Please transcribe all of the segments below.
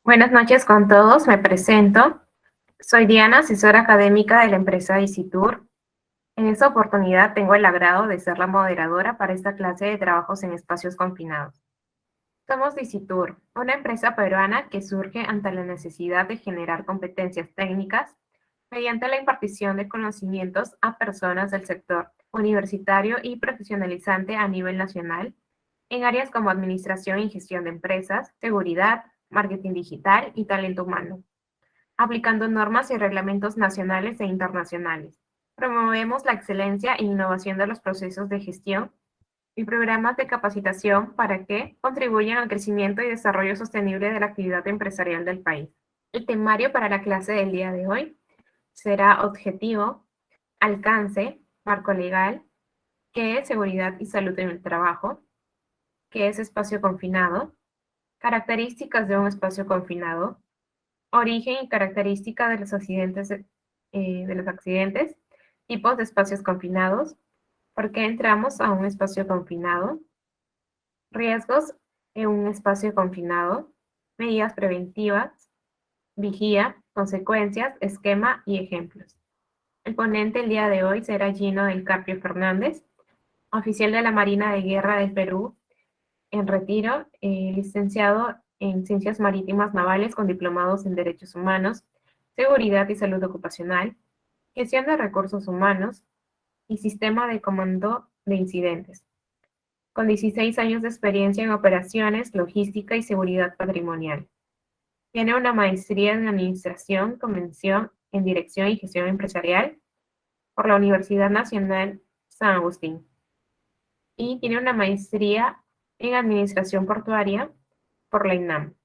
Buenas noches con todos, me presento. Soy Diana, asesora académica de la empresa Dicitur. En esta oportunidad tengo el agrado de ser la moderadora para esta clase de trabajos en espacios confinados. Somos Dicitur, una empresa peruana que surge ante la necesidad de generar competencias técnicas mediante la impartición de conocimientos a personas del sector universitario y profesionalizante a nivel nacional en áreas como administración y gestión de empresas, seguridad, marketing digital y talento humano, aplicando normas y reglamentos nacionales e internacionales. Promovemos la excelencia e innovación de los procesos de gestión y programas de capacitación para que contribuyan al crecimiento y desarrollo sostenible de la actividad empresarial del país. El temario para la clase del día de hoy será objetivo, alcance, marco legal, qué es seguridad y salud en el trabajo, qué es espacio confinado, características de un espacio confinado, origen y característica de los accidentes, tipos de espacios confinados, por qué entramos a un espacio confinado, riesgos en un espacio confinado, medidas preventivas, vigía, consecuencias, esquema y ejemplos. El ponente el día de hoy será Gino del Carpio Fernández, oficial de la Marina de Guerra del Perú en retiro, licenciado en Ciencias Marítimas Navales con diplomados en Derechos Humanos, Seguridad y Salud Ocupacional, Gestión de Recursos Humanos y Sistema de Comando de Incidentes, con 16 años de experiencia en operaciones, logística y seguridad patrimonial. Tiene una maestría en Administración, Convención en Dirección y Gestión Empresarial por la Universidad Nacional San Agustín y tiene una maestría en Administración Portuaria por la INAM.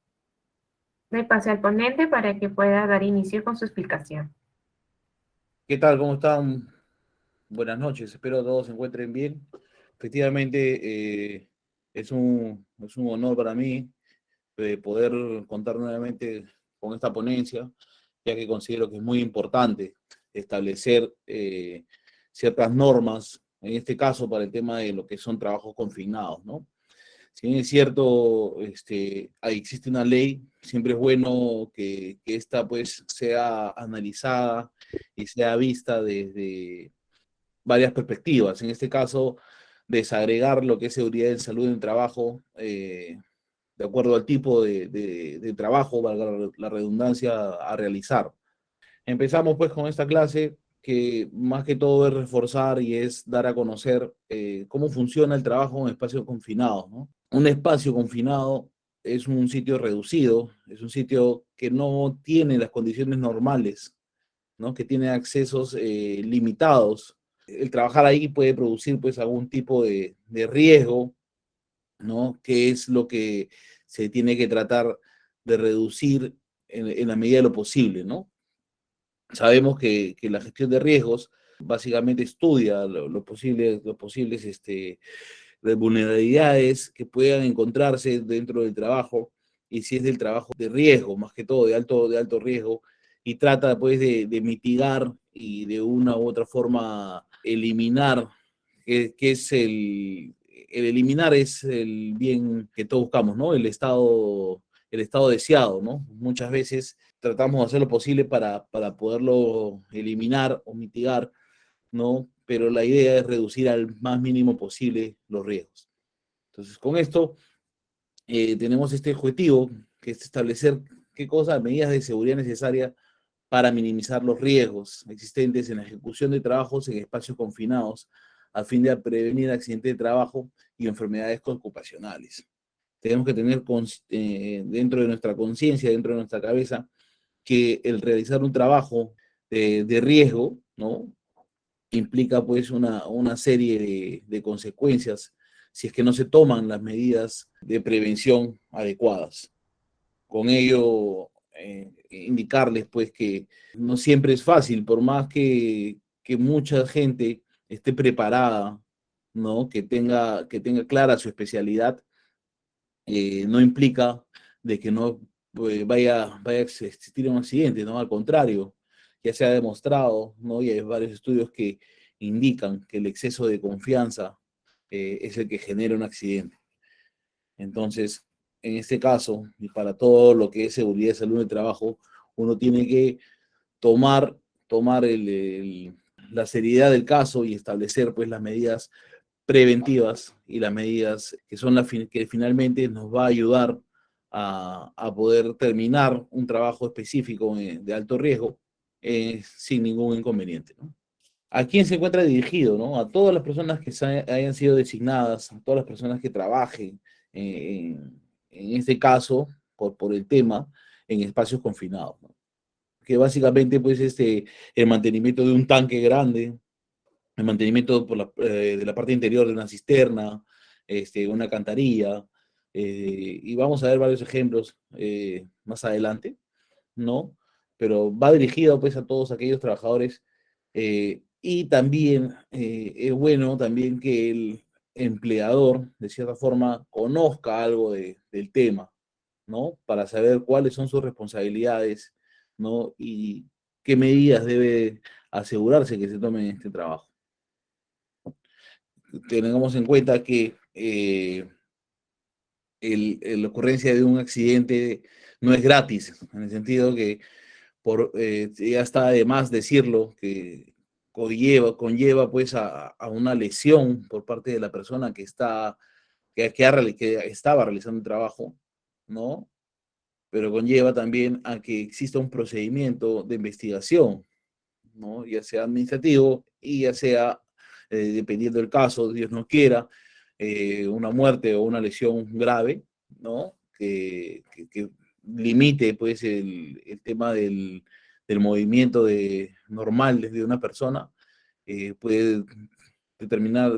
Me pasé al ponente para que pueda dar inicio con su explicación. ¿Qué tal? ¿Cómo están? Buenas noches. Espero todos se encuentren bien. Efectivamente, es un honor para mí poder contar nuevamente con esta ponencia, ya que considero que es muy importante establecer ciertas normas, en este caso para el tema de lo que son trabajos confinados, ¿no? Si bien es cierto, existe una ley, siempre es bueno que esta pues sea analizada y sea vista desde varias perspectivas. En este caso, desagregar lo que es seguridad en salud en el trabajo, de acuerdo al tipo de trabajo, valga la redundancia, a realizar. Empezamos pues con esta clase que más que todo es reforzar y es dar a conocer cómo funciona el trabajo en espacios confinados, ¿no? Un espacio confinado es un sitio reducido, es un sitio que no tiene las condiciones normales, ¿no? Que tiene accesos limitados. El trabajar ahí puede producir pues algún tipo de riesgo, ¿no? Que es lo que se tiene que tratar de reducir en la medida de lo posible, ¿no? Sabemos que la gestión de riesgos básicamente estudia los posibles de vulnerabilidades que puedan encontrarse dentro del trabajo, y si es del trabajo de riesgo, más que todo de alto riesgo, y trata pues de mitigar y de una u otra forma eliminar, que es el eliminar es el bien que todos buscamos, ¿no? El estado deseado, ¿no? Muchas veces tratamos de hacer lo posible para poderlo eliminar o mitigar, ¿no? Pero la idea es reducir al más mínimo posible los riesgos. Entonces, con esto tenemos este objetivo, que es establecer qué cosas, medidas de seguridad necesarias para minimizar los riesgos existentes en la ejecución de trabajos en espacios confinados, a fin de prevenir accidentes de trabajo y enfermedades ocupacionales. Tenemos que tener dentro de nuestra conciencia, dentro de nuestra cabeza, que el realizar un trabajo de riesgo, ¿no? Implica pues una serie de consecuencias si es que no se toman las medidas de prevención adecuadas. Con ello, indicarles pues que no siempre es fácil, por más que mucha gente esté preparada, ¿no? Que tenga clara su especialidad, no implica de que no vaya a existir un accidente, ¿no? Al contrario, ya se ha demostrado, ¿no? Y hay varios estudios que indican que el exceso de confianza es el que genera un accidente. Entonces, en este caso, y para todo lo que es seguridad y salud en el trabajo, uno tiene que tomar, tomar la seriedad del caso y establecer pues las medidas preventivas y las medidas que son que finalmente nos va a ayudar a poder terminar un trabajo específico de alto riesgo sin ningún inconveniente, ¿no? ¿A quién se encuentra dirigido? ¿No? A todas las personas que hayan sido designadas, a todas las personas que trabajen en este caso, por el tema, en espacios confinados, ¿no? Que básicamente pues el mantenimiento de un tanque grande, el mantenimiento de la parte interior de una cisterna, una alcantarilla, y vamos a ver varios ejemplos más adelante, ¿no? Pero va dirigido pues a todos aquellos trabajadores y también es bueno también que el empleador, de cierta forma, conozca algo del tema, ¿no? Para saber cuáles son sus responsabilidades, ¿no? Y qué medidas debe asegurarse que se tomen en este trabajo. Tengamos en cuenta que la ocurrencia de un accidente no es gratis, en el sentido que ya está de más decirlo, que conlleva pues a una lesión por parte de la persona que estaba realizando el trabajo, ¿no? Pero conlleva también a que exista un procedimiento de investigación, ¿no? Ya sea administrativo y ya sea, dependiendo del caso, Dios no quiera, una muerte o una lesión grave, ¿no? Que limite pues el tema del movimiento normal de una persona, puede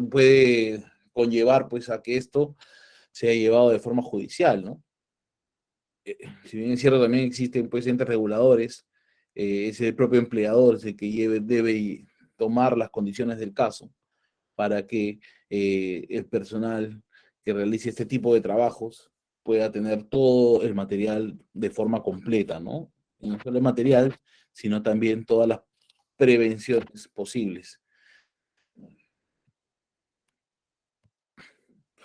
puede conllevar pues a que esto sea llevado de forma judicial, ¿no? Si bien es cierto, también existen pues entes reguladores, es el propio empleador el que debe tomar las condiciones del caso para que el personal que realice este tipo de trabajos pueda tener todo el material de forma completa, ¿no? Y no solo el material, sino también todas las prevenciones posibles.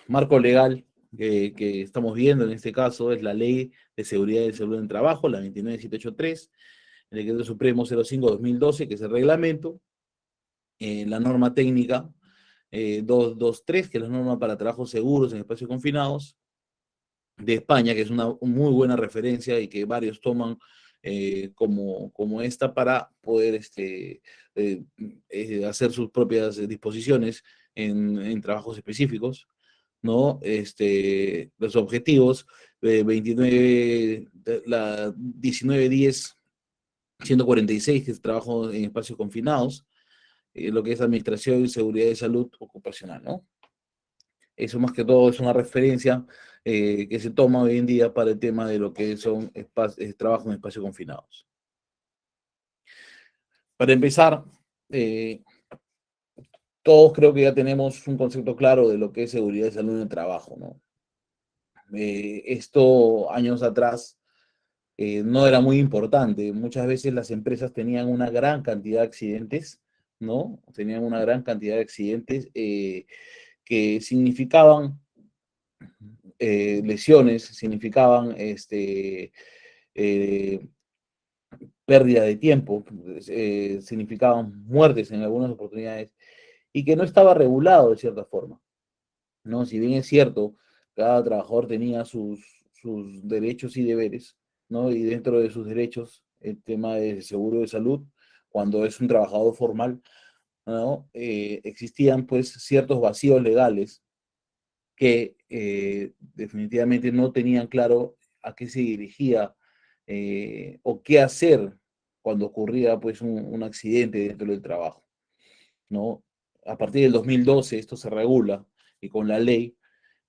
Marco legal que estamos viendo en este caso es la Ley de Seguridad y Salud en Trabajo, la 29783, el Decreto Supremo 05-2012, que es el reglamento, la norma técnica 223, que es la norma para trabajos seguros en espacios confinados, de España, que es una muy buena referencia y que varios toman como esta para poder hacer sus propias disposiciones en trabajos específicos, ¿no? Los objetivos, 29, la 1910, 146, que es trabajo en espacios confinados, lo que es administración y seguridad de salud ocupacional, ¿no? Eso más que todo es una referencia que se toma hoy en día para el tema de lo que son trabajos en espacios confinados. Para empezar, eh, todos creo que ya tenemos un concepto claro de lo que es seguridad y salud en el trabajo, ¿no? Esto años atrás no era muy importante. Muchas veces las empresas tenían una gran cantidad de accidentes, ¿no? Tenían una gran cantidad de accidentes que significaban lesiones, significaban eh, pérdida de tiempo, significaban muertes en algunas oportunidades y que no estaba regulado de cierta forma, ¿no? Si bien es cierto, cada trabajador tenía sus derechos y deberes, ¿no? Y dentro de sus derechos, el tema de seguro de salud, cuando es un trabajador formal, ¿no? Existían pues ciertos vacíos legales que definitivamente no tenían claro a qué se dirigía o qué hacer cuando ocurría pues un accidente dentro del trabajo, ¿no? A partir del 2012 esto se regula y con la ley,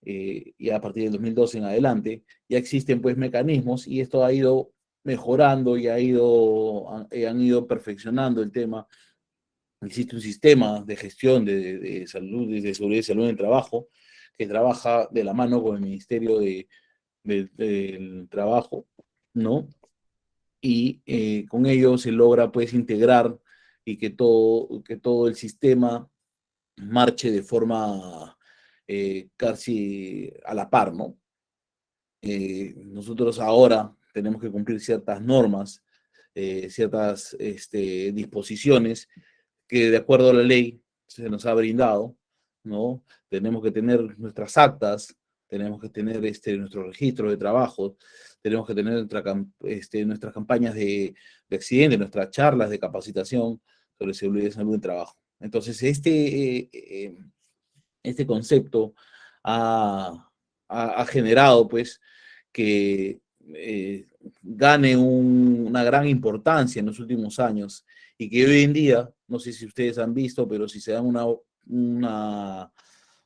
y a partir del 2012 en adelante, ya existen pues mecanismos y esto ha ido mejorando y han ido perfeccionando el tema. Existe un sistema de gestión de salud, de seguridad y salud en el trabajo, que trabaja de la mano con el Ministerio del Trabajo, ¿no? Y con ello se logra pues integrar y que todo el sistema marche de forma casi a la par, ¿no? nosotros ahora tenemos que cumplir ciertas normas, ciertas disposiciones que de acuerdo a la ley se nos ha brindado, ¿no? Tenemos que tener nuestras actas, tenemos que tener nuestro registro de trabajo, tenemos que tener nuestras campañas de accidente, nuestras charlas de capacitación sobre seguridad y salud en trabajo. Entonces, este concepto ha generado, pues, que gane una gran importancia en los últimos años y que hoy en día, no sé si ustedes han visto, pero si se dan una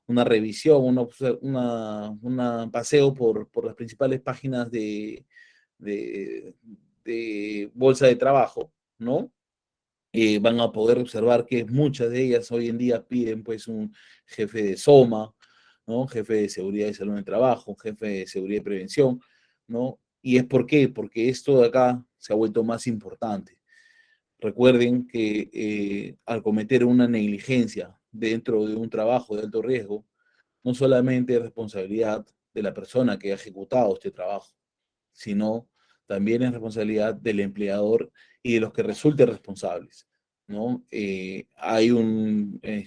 revisión, un paseo por las principales páginas de, de bolsa de trabajo, ¿no? Van a poder observar que muchas de ellas hoy en día piden pues un jefe de SOMA, ¿no? Jefe de seguridad y salud en el trabajo, jefe de seguridad y prevención, ¿no? ¿Y es por qué? Porque esto de acá se ha vuelto más importante. Recuerden que al cometer una negligencia dentro de un trabajo de alto riesgo, no solamente es responsabilidad de la persona que ha ejecutado este trabajo, sino también es responsabilidad del empleador y de los que resulten responsables, ¿no? Hay una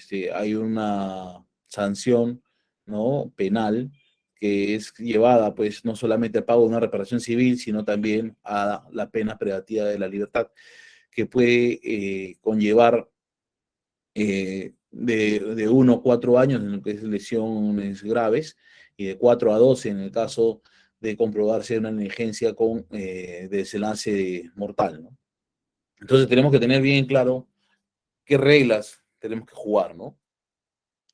sanción, ¿no? Penal que es llevada, pues, no solamente al pago de una reparación civil, sino también a la pena privativa de la libertad, que puede conllevar de 1 a 4 años en lo que es lesiones graves y de 4 a 12 en el caso de comprobarse una negligencia con desenlace mortal, ¿no? Entonces tenemos que tener bien claro qué reglas tenemos que jugar, ¿no?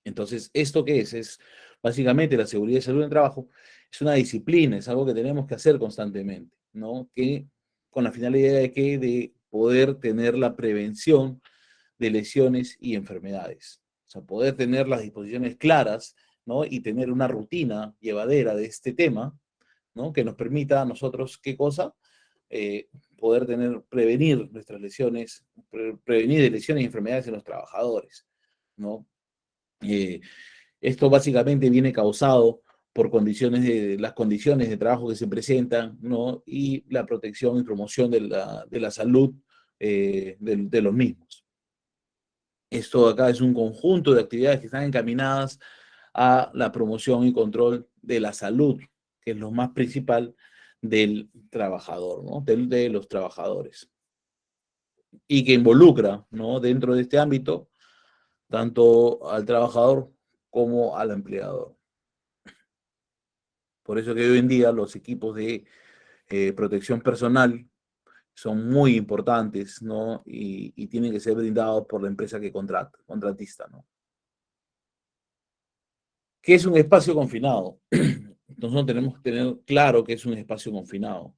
Entonces, ¿esto qué es? Es básicamente la seguridad y salud en el trabajo, es una disciplina, es algo que tenemos que hacer constantemente, ¿no? Que con la finalidad de que de poder tener la prevención de lesiones y enfermedades. O sea, poder tener las disposiciones claras, ¿no? Y tener una rutina llevadera de este tema, ¿no? Que nos permita a nosotros, ¿qué cosa? Poder prevenir nuestras lesiones, prevenir de lesiones y enfermedades en los trabajadores, ¿no? Eh, Esto básicamente viene causado por las condiciones de trabajo que se presentan, ¿no? Y la protección y promoción de la salud de los mismos. Esto acá es un conjunto de actividades que están encaminadas a la promoción y control de la salud, que es lo más principal del trabajador, ¿no? De los trabajadores. Y que involucra, ¿no? Dentro de este ámbito, tanto al trabajador como al empleador. Por eso que hoy en día los equipos de protección personal son muy importantes, ¿no? Y tienen que ser brindados por la empresa que contratista, ¿no? ¿Qué es un espacio confinado? Nosotros tenemos que tener claro que es un espacio confinado.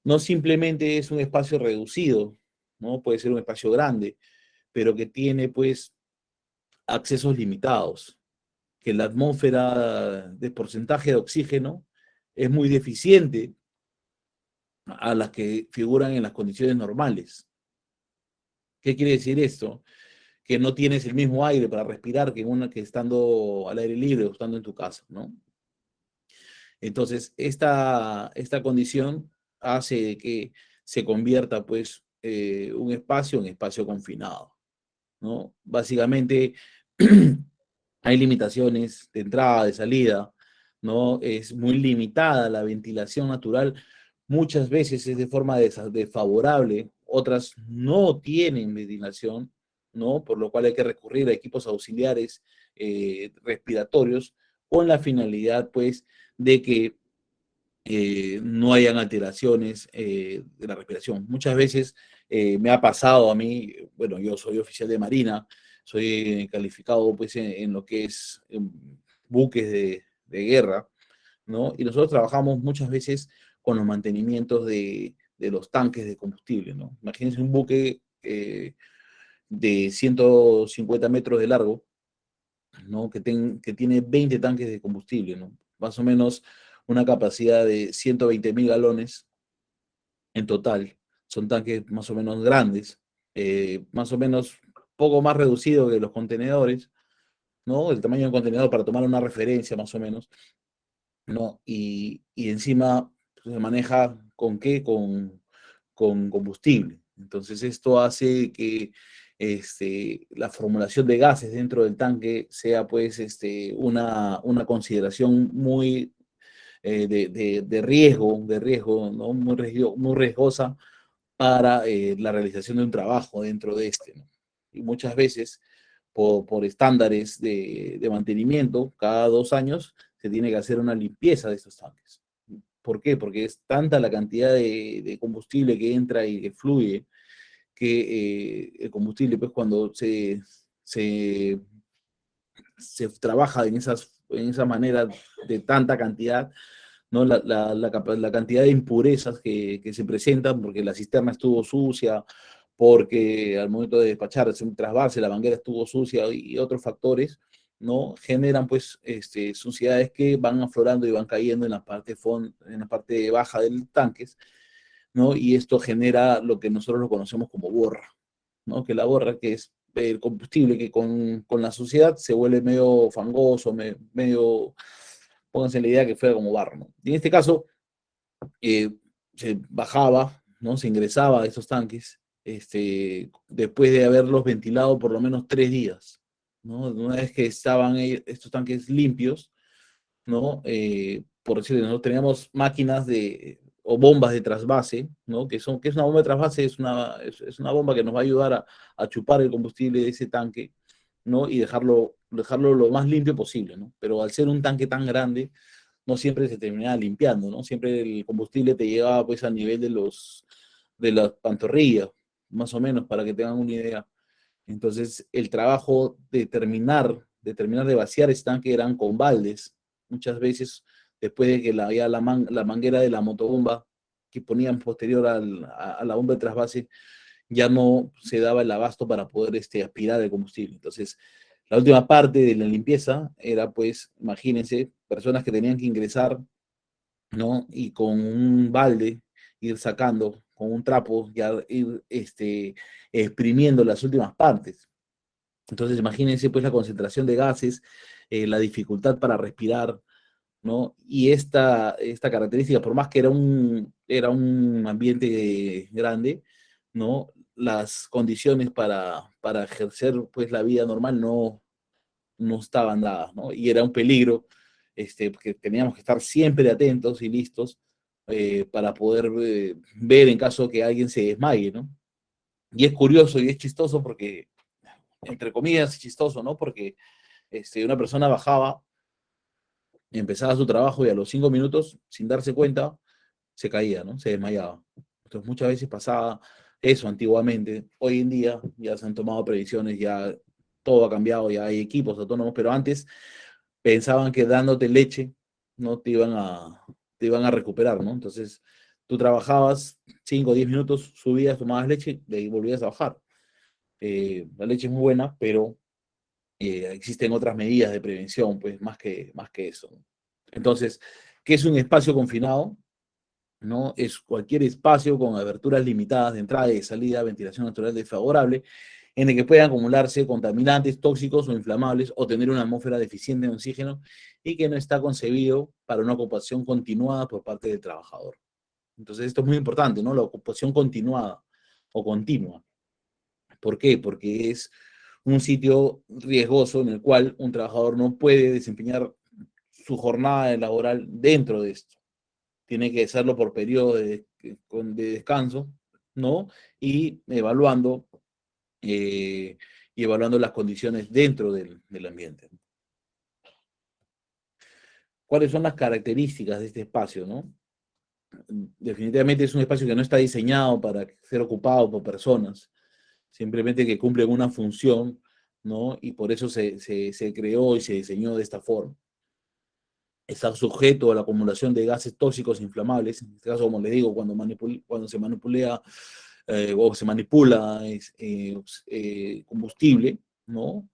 No simplemente es un espacio reducido, ¿no? Puede ser un espacio grande, pero que tiene pues accesos limitados, que la atmósfera de porcentaje de oxígeno es muy deficiente a las que figuran en las condiciones normales. ¿Qué quiere decir esto? Que no tienes el mismo aire para respirar que estando al aire libre o estando en tu casa, ¿no? Entonces, esta condición hace que se convierta, pues, un espacio en espacio confinado, ¿no? Básicamente, hay limitaciones de entrada, de salida, ¿no? Es muy limitada la ventilación natural. Muchas veces es de forma desfavorable, otras no tienen ventilación, ¿no? Por lo cual hay que recurrir a equipos auxiliares respiratorios con la finalidad, pues, de que no hayan alteraciones de la respiración. Muchas veces me ha pasado a mí, bueno, yo soy oficial de Marina, soy calificado pues en lo que es buques de guerra, ¿no? Y nosotros trabajamos muchas veces con los mantenimientos de los tanques de combustible, ¿no? Imagínense un buque de 150 metros de largo, ¿no? Que tiene 20 tanques de combustible, ¿no? Más o menos una capacidad de 120.000 galones en total. Son tanques más o menos grandes, más o menos poco más reducido que los contenedores, ¿no? El tamaño de un contenedor para tomar una referencia más o menos. ¿no? Y encima se maneja ¿con qué? Con combustible. Entonces esto hace que la formulación de gases dentro del tanque sea pues una consideración muy de riesgo, ¿no? Muy riesgosa para la realización de un trabajo dentro de ¿no? Y muchas veces, por estándares de mantenimiento, cada 2 años se tiene que hacer una limpieza de estos tanques. ¿Por qué? Porque es tanta la cantidad de combustible que entra y que fluye, que el combustible, pues cuando se trabaja en esa manera de tanta cantidad, ¿no? La cantidad de impurezas que se presentan porque la cisterna estuvo sucia, porque al momento de despacharse un trasvase la manguera estuvo sucia y otros factores, ¿no? Generan pues suciedades que van aflorando y van cayendo en la parte baja del tanque, ¿no? Y esto genera lo que nosotros lo conocemos como borra, ¿no? Que la borra, que es el combustible que con la suciedad se vuelve medio fangoso, medio, pónganse la idea que fuera como barro, ¿no? Y en este caso, eh, se bajaba, ¿no? Se ingresaba a esos tanques, después de haberlos ventilado por lo menos 3 días, ¿no? Una vez que estaban estos tanques limpios, ¿no? Por decirlo, nosotros teníamos máquinas o bombas de trasvase, ¿no? Que es una bomba de trasvase, es una bomba que nos va a ayudar a chupar el combustible de ese tanque, ¿no? Y dejarlo lo más limpio posible, ¿no? Pero al ser un tanque tan grande, no siempre se terminaba limpiando, ¿no? Siempre el combustible te llegaba pues a nivel de las pantorrillas, más o menos, para que tengan una idea. Entonces, el trabajo de terminar de vaciar ese tanque eran con baldes. Muchas veces, después de que había la manguera de la motobomba que ponían posterior a la bomba de trasvase, ya no se daba el abasto para poder aspirar el combustible. Entonces, la última parte de la limpieza era, pues, imagínense, personas que tenían que ingresar, ¿no? Y con un balde ir sacando, con un trapo, ya ir exprimiendo las últimas partes. Entonces, imagínense pues la concentración de gases, la dificultad para respirar, ¿no? Y esta característica, por más que era un ambiente grande, ¿no? Las condiciones para ejercer pues la vida normal no estaban dadas, ¿no? Y era un peligro, porque teníamos que estar siempre atentos y listos para poder ver en caso que alguien se desmaye, ¿no? Y es curioso y es chistoso porque, entre comillas, chistoso, ¿no? Porque una persona bajaba, empezaba su trabajo y a los 5 minutos, sin darse cuenta, se caía, ¿no? Se desmayaba. Entonces muchas veces pasaba eso antiguamente. Hoy en día ya se han tomado previsiones, ya todo ha cambiado, ya hay equipos autónomos, pero antes pensaban que dándote leche no te iban a recuperar, ¿no? Entonces tú trabajabas 5 o 10 minutos, subías, tomabas leche y volvías a bajar. La leche es muy buena, pero existen otras medidas de prevención, pues más que eso, ¿no? Entonces, ¿qué es un espacio confinado? ¿No? Es cualquier espacio con aberturas limitadas de entrada y de salida, ventilación natural desfavorable, en el que puedan acumularse contaminantes tóxicos o inflamables o tener una atmósfera deficiente de oxígeno y que no está concebido para una ocupación continuada por parte del trabajador. Entonces, esto es muy importante, ¿no? La ocupación continuada o continua. ¿Por qué? Porque es un sitio riesgoso en el cual un trabajador no puede desempeñar su jornada laboral dentro de esto. Tiene que hacerlo por periodo de descanso, ¿no? Eh, y evaluando las condiciones dentro del ambiente. ¿Cuáles son las características de este espacio, no? Definitivamente es un espacio que no está diseñado para ser ocupado por personas, simplemente que cumplen una función, ¿no? Y por eso se creó y se diseñó de esta forma. Está sujeto a la acumulación de gases tóxicos e inflamables. En este caso, como les digo, cuando se manipula o se manipula combustible, ¿no?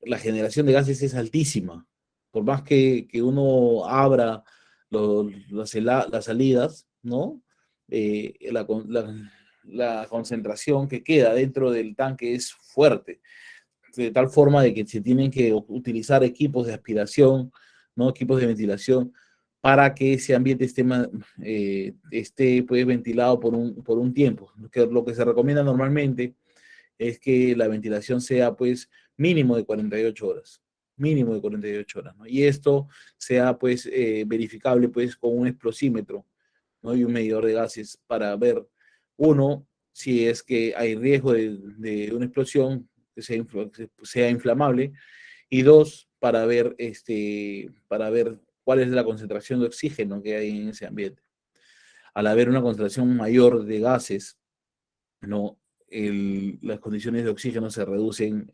La generación de gases es altísima. Por más que uno abra las salidas, ¿no? La concentración que queda dentro del tanque es fuerte, de tal forma de que se tienen que utilizar equipos de aspiración, ¿no? Equipos de ventilación para que ese ambiente esté pues, ventilado por un tiempo. Lo que se recomienda normalmente es que la ventilación sea pues mínimo de 48 horas, mínimo de 48 horas, ¿no? Y esto sea pues verificable pues con un explosímetro, ¿no? Y un medidor de gases para ver, uno, si es que hay riesgo de una explosión que sea inflamable, y dos, para ver cuál es la concentración de oxígeno que hay en ese ambiente. Al haber una concentración mayor de gases, ¿no? Las condiciones de oxígeno se reducen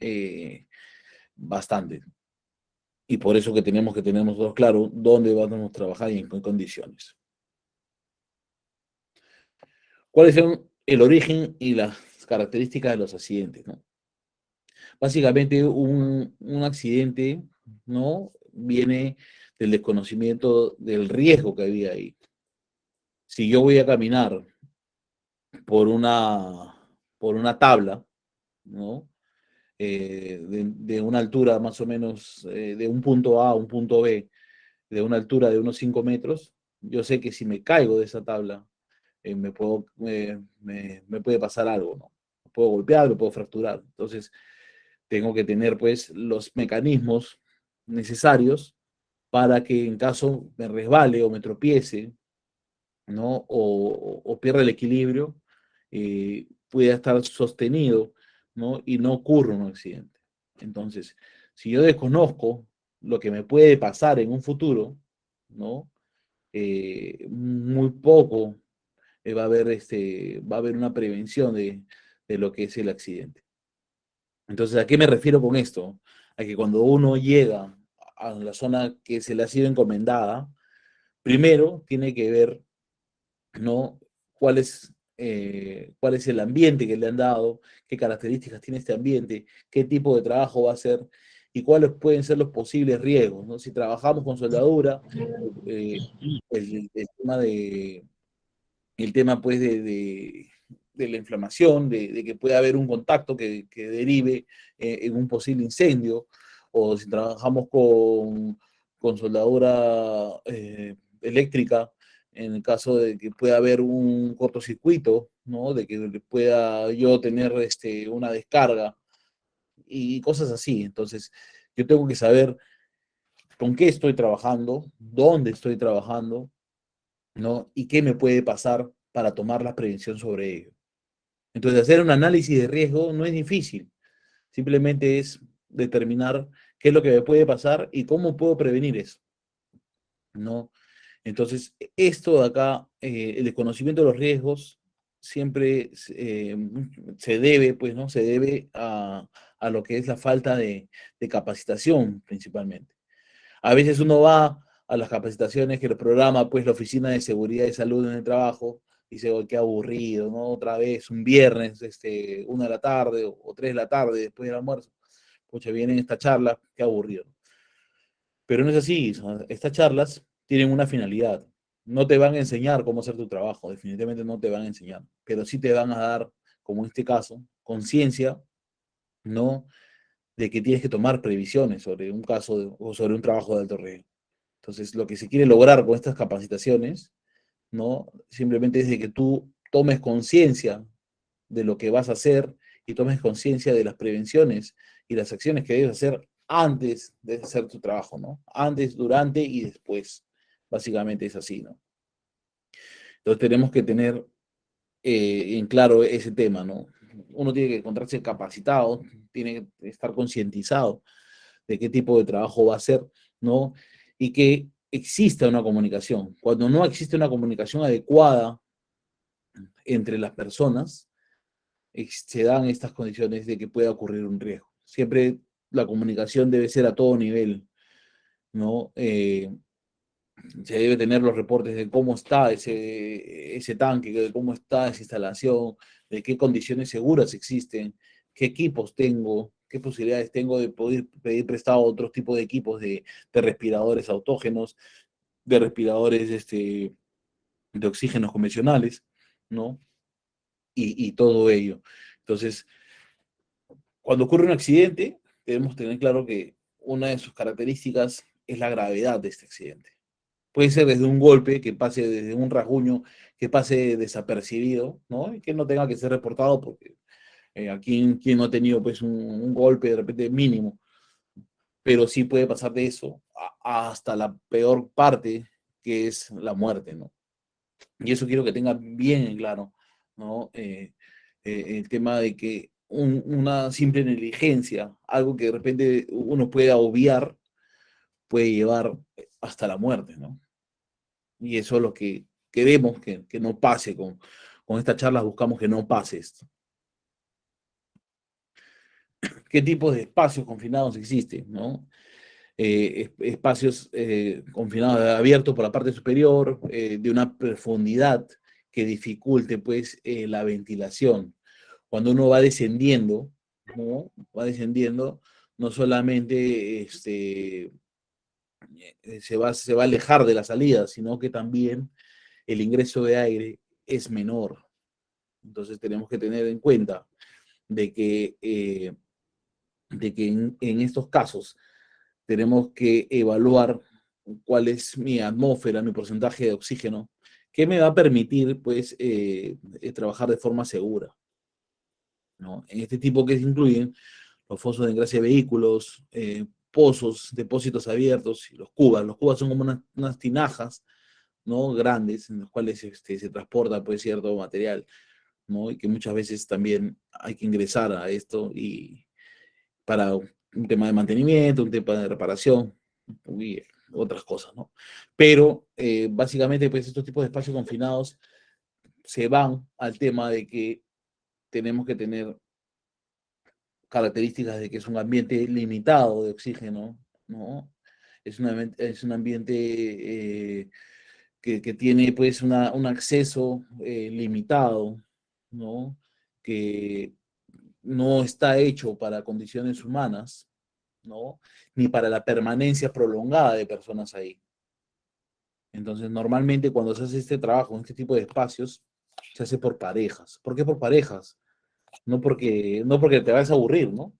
bastante. Y por eso que tenemos que tener nosotros claro dónde vamos a trabajar y en qué condiciones. ¿Cuáles son el origen y las características de los accidentes, ¿no? Básicamente un accidente, ¿no? Viene del desconocimiento del riesgo que había ahí. Si yo voy a caminar por por una tabla, ¿no? De una altura más o menos, de un punto A a un punto B, de una altura de unos 5 metros, yo sé que si me caigo de esa tabla, me puede pasar algo, ¿no? Me puedo golpear, me puedo fracturar. Entonces, tengo que tener pues los mecanismos necesarios para que en caso me resbale o me tropiece, ¿no? O pierda el equilibrio, pueda estar sostenido, ¿no? Y no ocurra un accidente. Entonces, si yo desconozco lo que me puede pasar en un futuro, ¿no? Muy poco va a haber una prevención de lo que es el accidente. Entonces, ¿a qué me refiero con esto? A que cuando uno llega a la zona que se le ha sido encomendada, primero tiene que ver, ¿no? Cuál es el ambiente que le han dado, qué características tiene este ambiente, qué tipo de trabajo va a hacer y cuáles pueden ser los posibles riesgos, ¿no? Si trabajamos con soldadura, eh, el tema el tema pues de la inflamación, de que pueda haber un contacto que derive en un posible incendio, o si trabajamos con soldadura eléctrica, en el caso de que pueda haber un cortocircuito, ¿no? De que pueda yo tener una descarga y cosas así. Entonces, yo tengo que saber con qué estoy trabajando, dónde estoy trabajando, ¿no? Y qué me puede pasar para tomar la prevención sobre ello. Entonces, hacer un análisis de riesgo no es difícil, simplemente es determinar qué es lo que me puede pasar y cómo puedo prevenir eso, ¿no? Entonces, esto de acá, el desconocimiento de los riesgos, siempre se debe, pues, ¿no? Se debe a lo que es la falta de capacitación, principalmente. A veces uno va a las capacitaciones que el programa, pues la Oficina de Seguridad y Salud en el Trabajo, y dice, oh, qué aburrido, ¿no? Otra vez, un viernes, 1 de la tarde o 3 de la tarde, después del almuerzo. Pucha, vienen esta charla, qué aburrido. Pero no es así, estas charlas tienen una finalidad. No te van a enseñar cómo hacer tu trabajo, definitivamente no te van a enseñar, pero sí te van a dar, como en este caso, conciencia, ¿no? De que tienes que tomar previsiones sobre un caso o sobre un trabajo de alto riesgo. Entonces, lo que se quiere lograr con estas capacitaciones, ¿no? Simplemente es de que tú tomes conciencia de lo que vas a hacer y tomes conciencia de las prevenciones y las acciones que debes hacer antes de hacer tu trabajo, ¿no? Antes, durante y después. Básicamente es así, ¿no? Entonces tenemos que tener en claro ese tema, ¿no? Uno tiene que encontrarse capacitado, tiene que estar concientizado de qué tipo de trabajo va a hacer, ¿no? Y que exista una comunicación. Cuando no existe una comunicación adecuada entre las personas, se dan estas condiciones de que pueda ocurrir un riesgo. Siempre la comunicación debe ser a todo nivel, ¿no? Se debe tener los reportes de cómo está ese tanque, de cómo está esa instalación, de qué condiciones seguras existen, qué equipos tengo, qué posibilidades tengo de poder pedir prestado otros tipos de equipos de respiradores autógenos, de respiradores de oxígenos convencionales, ¿no? Y todo ello. Entonces, cuando ocurre un accidente, debemos tener claro que una de sus características es la gravedad de este accidente. Puede ser desde un golpe, que pase desde un rasguño, que pase desapercibido, ¿no? Y que no tenga que ser reportado, porque aquí quien no ha tenido pues un golpe de repente mínimo, pero sí puede pasar de eso hasta la peor parte, que es la muerte, ¿no? Y eso quiero que tengan bien en claro, ¿no? El tema de que una simple negligencia, algo que de repente uno pueda obviar, puede llevar hasta la muerte, ¿no? Y eso es lo que queremos que no pase con esta charla, buscamos que no pase esto. ¿Qué tipos de espacios confinados existen, no? Espacios confinados abiertos por la parte superior, de una profundidad que dificulte pues la ventilación. Cuando uno va descendiendo, ¿no? Va descendiendo, no solamente se va a alejar de la salida, sino que también el ingreso de aire es menor. Entonces tenemos que tener en cuenta de que en estos casos tenemos que evaluar cuál es mi atmósfera, mi porcentaje de oxígeno, que me va a permitir, pues, trabajar de forma segura, ¿no? En este tipo que se incluyen los fosos de engrase de vehículos, pozos, depósitos abiertos, y los cubas. Los cubas son como unas tinajas, ¿no? Grandes, en los cuales se transporta, pues, cierto material, ¿no? Y que muchas veces también hay que ingresar a esto y para un tema de mantenimiento, un tema de reparación y otras cosas, ¿no? Pero básicamente, pues estos tipos de espacios confinados se van al tema de que tenemos que tener características de que es un ambiente limitado de oxígeno, ¿no? Es un ambiente que tiene pues un acceso limitado, ¿no? Que no está hecho para condiciones humanas, ¿no? Ni para la permanencia prolongada de personas ahí. Entonces, normalmente cuando se hace este trabajo en este tipo de espacios, se hace por parejas. ¿Por qué por parejas? No porque te vas a aburrir, ¿no?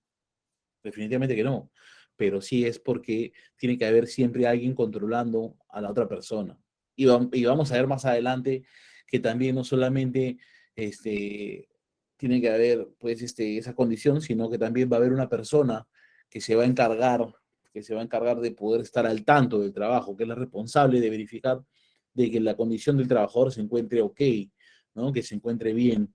Definitivamente que no. Pero sí es porque tiene que haber siempre alguien controlando a la otra persona. Y vamos a ver más adelante que también no solamente este, tiene que haber pues, esa condición, sino que también va a haber una persona que se va a encargar, que se va a encargar de poder estar al tanto del trabajo, que es la responsable de verificar de que la condición del trabajador se encuentre ok, ¿no? Que se encuentre bien,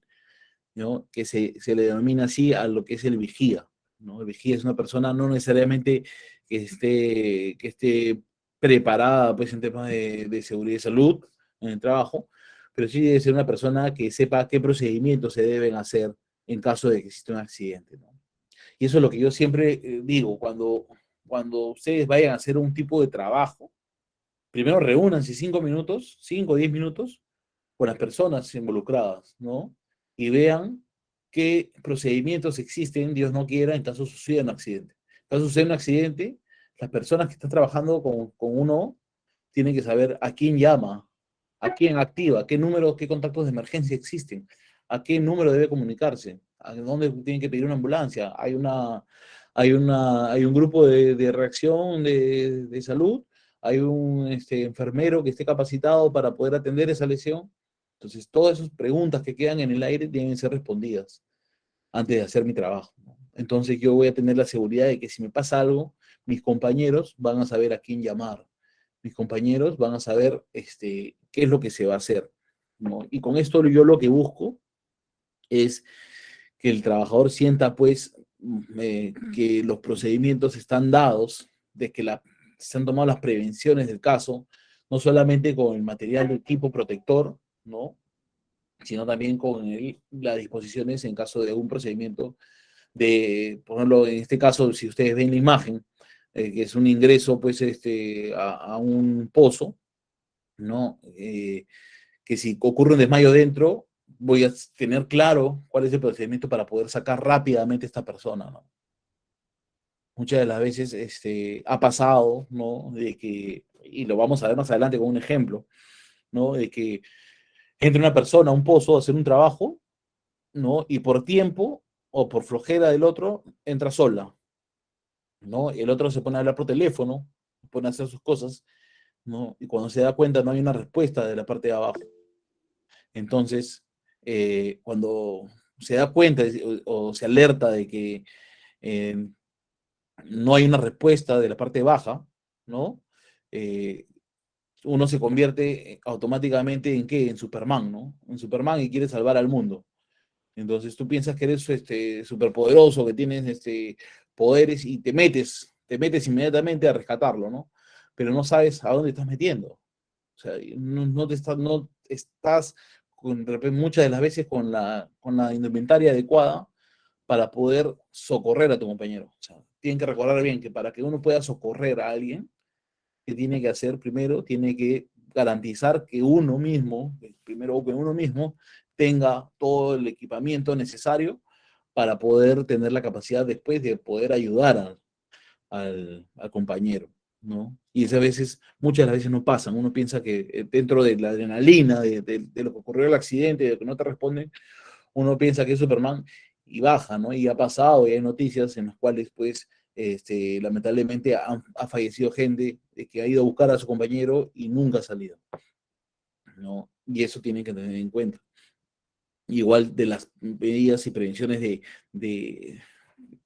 ¿no? Que se le denomina así a lo que es el vigía, ¿no? El vigía es una persona no necesariamente que esté preparada pues, en temas de seguridad y salud en el trabajo, pero sí debe ser una persona que sepa qué procedimientos se deben hacer en caso de que exista un accidente, ¿no? Y eso es lo que yo siempre digo, cuando ustedes vayan a hacer un tipo de trabajo, primero reúnanse 5 minutos, 5 o 10 minutos, con las personas involucradas, ¿no? Y vean qué procedimientos existen, Dios no quiera, en caso suceda un accidente. En caso suceda un accidente, las personas que están trabajando con uno tienen que saber a quién llama, a quién activa, qué números, qué contactos de emergencia existen, a qué número debe comunicarse, a dónde tienen que pedir una ambulancia. Hay un grupo de reacción de salud, hay un enfermero que esté capacitado para poder atender esa lesión. Entonces, todas esas preguntas que quedan en el aire deben ser respondidas antes de hacer mi trabajo, ¿no? Entonces, yo voy a tener la seguridad de que si me pasa algo, mis compañeros van a saber a quién llamar. Mis compañeros van a saber qué es lo que se va a hacer, ¿no? Y con esto yo lo que busco es que el trabajador sienta, pues, que los procedimientos están dados, de que se han tomado las prevenciones del caso, no solamente con el material de equipo protector, ¿no? Sino también con las disposiciones en caso de un procedimiento por ejemplo, en este caso, si ustedes ven la imagen, que es un ingreso, pues, a un pozo, ¿no? Que si ocurre un desmayo dentro, voy a tener claro cuál es el procedimiento para poder sacar rápidamente a esta persona, ¿no? Muchas de las veces ha pasado, ¿no? De que, y lo vamos a ver más adelante con un ejemplo, ¿no? De que entra una persona a un pozo a hacer un trabajo, ¿no? Y por tiempo o por flojera del otro, entra sola, ¿no? El otro se pone a hablar por teléfono, pone a hacer sus cosas, ¿no? Y cuando se da cuenta no hay una respuesta de la parte de abajo. Entonces, cuando se da cuenta o se alerta de que eh, no hay una respuesta de la parte baja, ¿no? Eh, uno se convierte automáticamente en ¿qué? En Superman, ¿no? En Superman y quiere salvar al mundo. Entonces tú piensas que eres superpoderoso, que tienes poderes y te metes inmediatamente a rescatarlo, ¿no? Pero no sabes a dónde estás metiendo. O sea, no estás muchas de las veces con la indumentaria adecuada para poder socorrer a tu compañero. O sea, tienen que recordar bien que para que uno pueda socorrer a alguien, que tiene que hacer primero, tiene que garantizar que uno mismo, primero que uno mismo, tenga todo el equipamiento necesario para poder tener la capacidad después de poder ayudar al compañero, ¿no? Y esas veces, muchas de las veces no pasan. Uno piensa que dentro de la adrenalina, de lo que ocurrió el accidente, de que no te responden, uno piensa que es Superman y baja, ¿no? Y ha pasado, y hay noticias en las cuales, pues, lamentablemente ha fallecido gente que ha ido a buscar a su compañero y nunca ha salido, ¿no? Y eso tienen que tener en cuenta. Igual de las medidas y prevenciones de,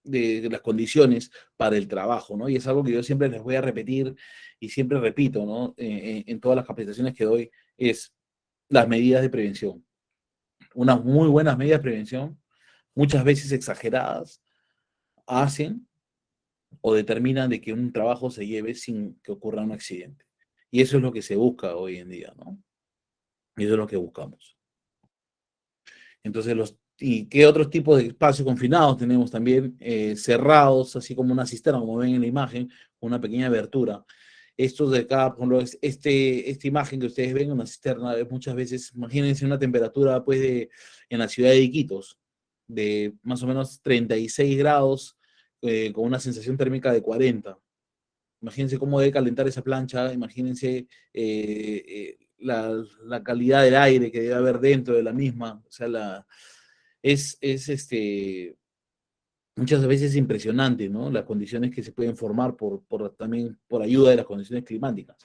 de las condiciones para el trabajo, ¿no? Y es algo que yo siempre les voy a repetir y siempre repito, ¿no? En todas las capacitaciones que doy, es las medidas de prevención. Unas muy buenas medidas de prevención, muchas veces exageradas, hacen o determinan de que un trabajo se lleve sin que ocurra un accidente. Y eso es lo que se busca hoy en día, ¿no? Y eso es lo que buscamos. Entonces, ¿y qué otros tipos de espacios confinados tenemos también? Cerrados, así como una cisterna, como ven en la imagen, una pequeña abertura. Estos de acá, por ejemplo, esta imagen que ustedes ven, una cisterna, muchas veces, imagínense una temperatura, pues, en la ciudad de Iquitos, de más o menos 36 grados, con una sensación térmica de 40. Imagínense cómo debe calentar esa plancha, imagínense la calidad del aire que debe haber dentro de la misma. O sea, es muchas veces impresionante, ¿no? Las condiciones que se pueden formar también por ayuda de las condiciones climáticas,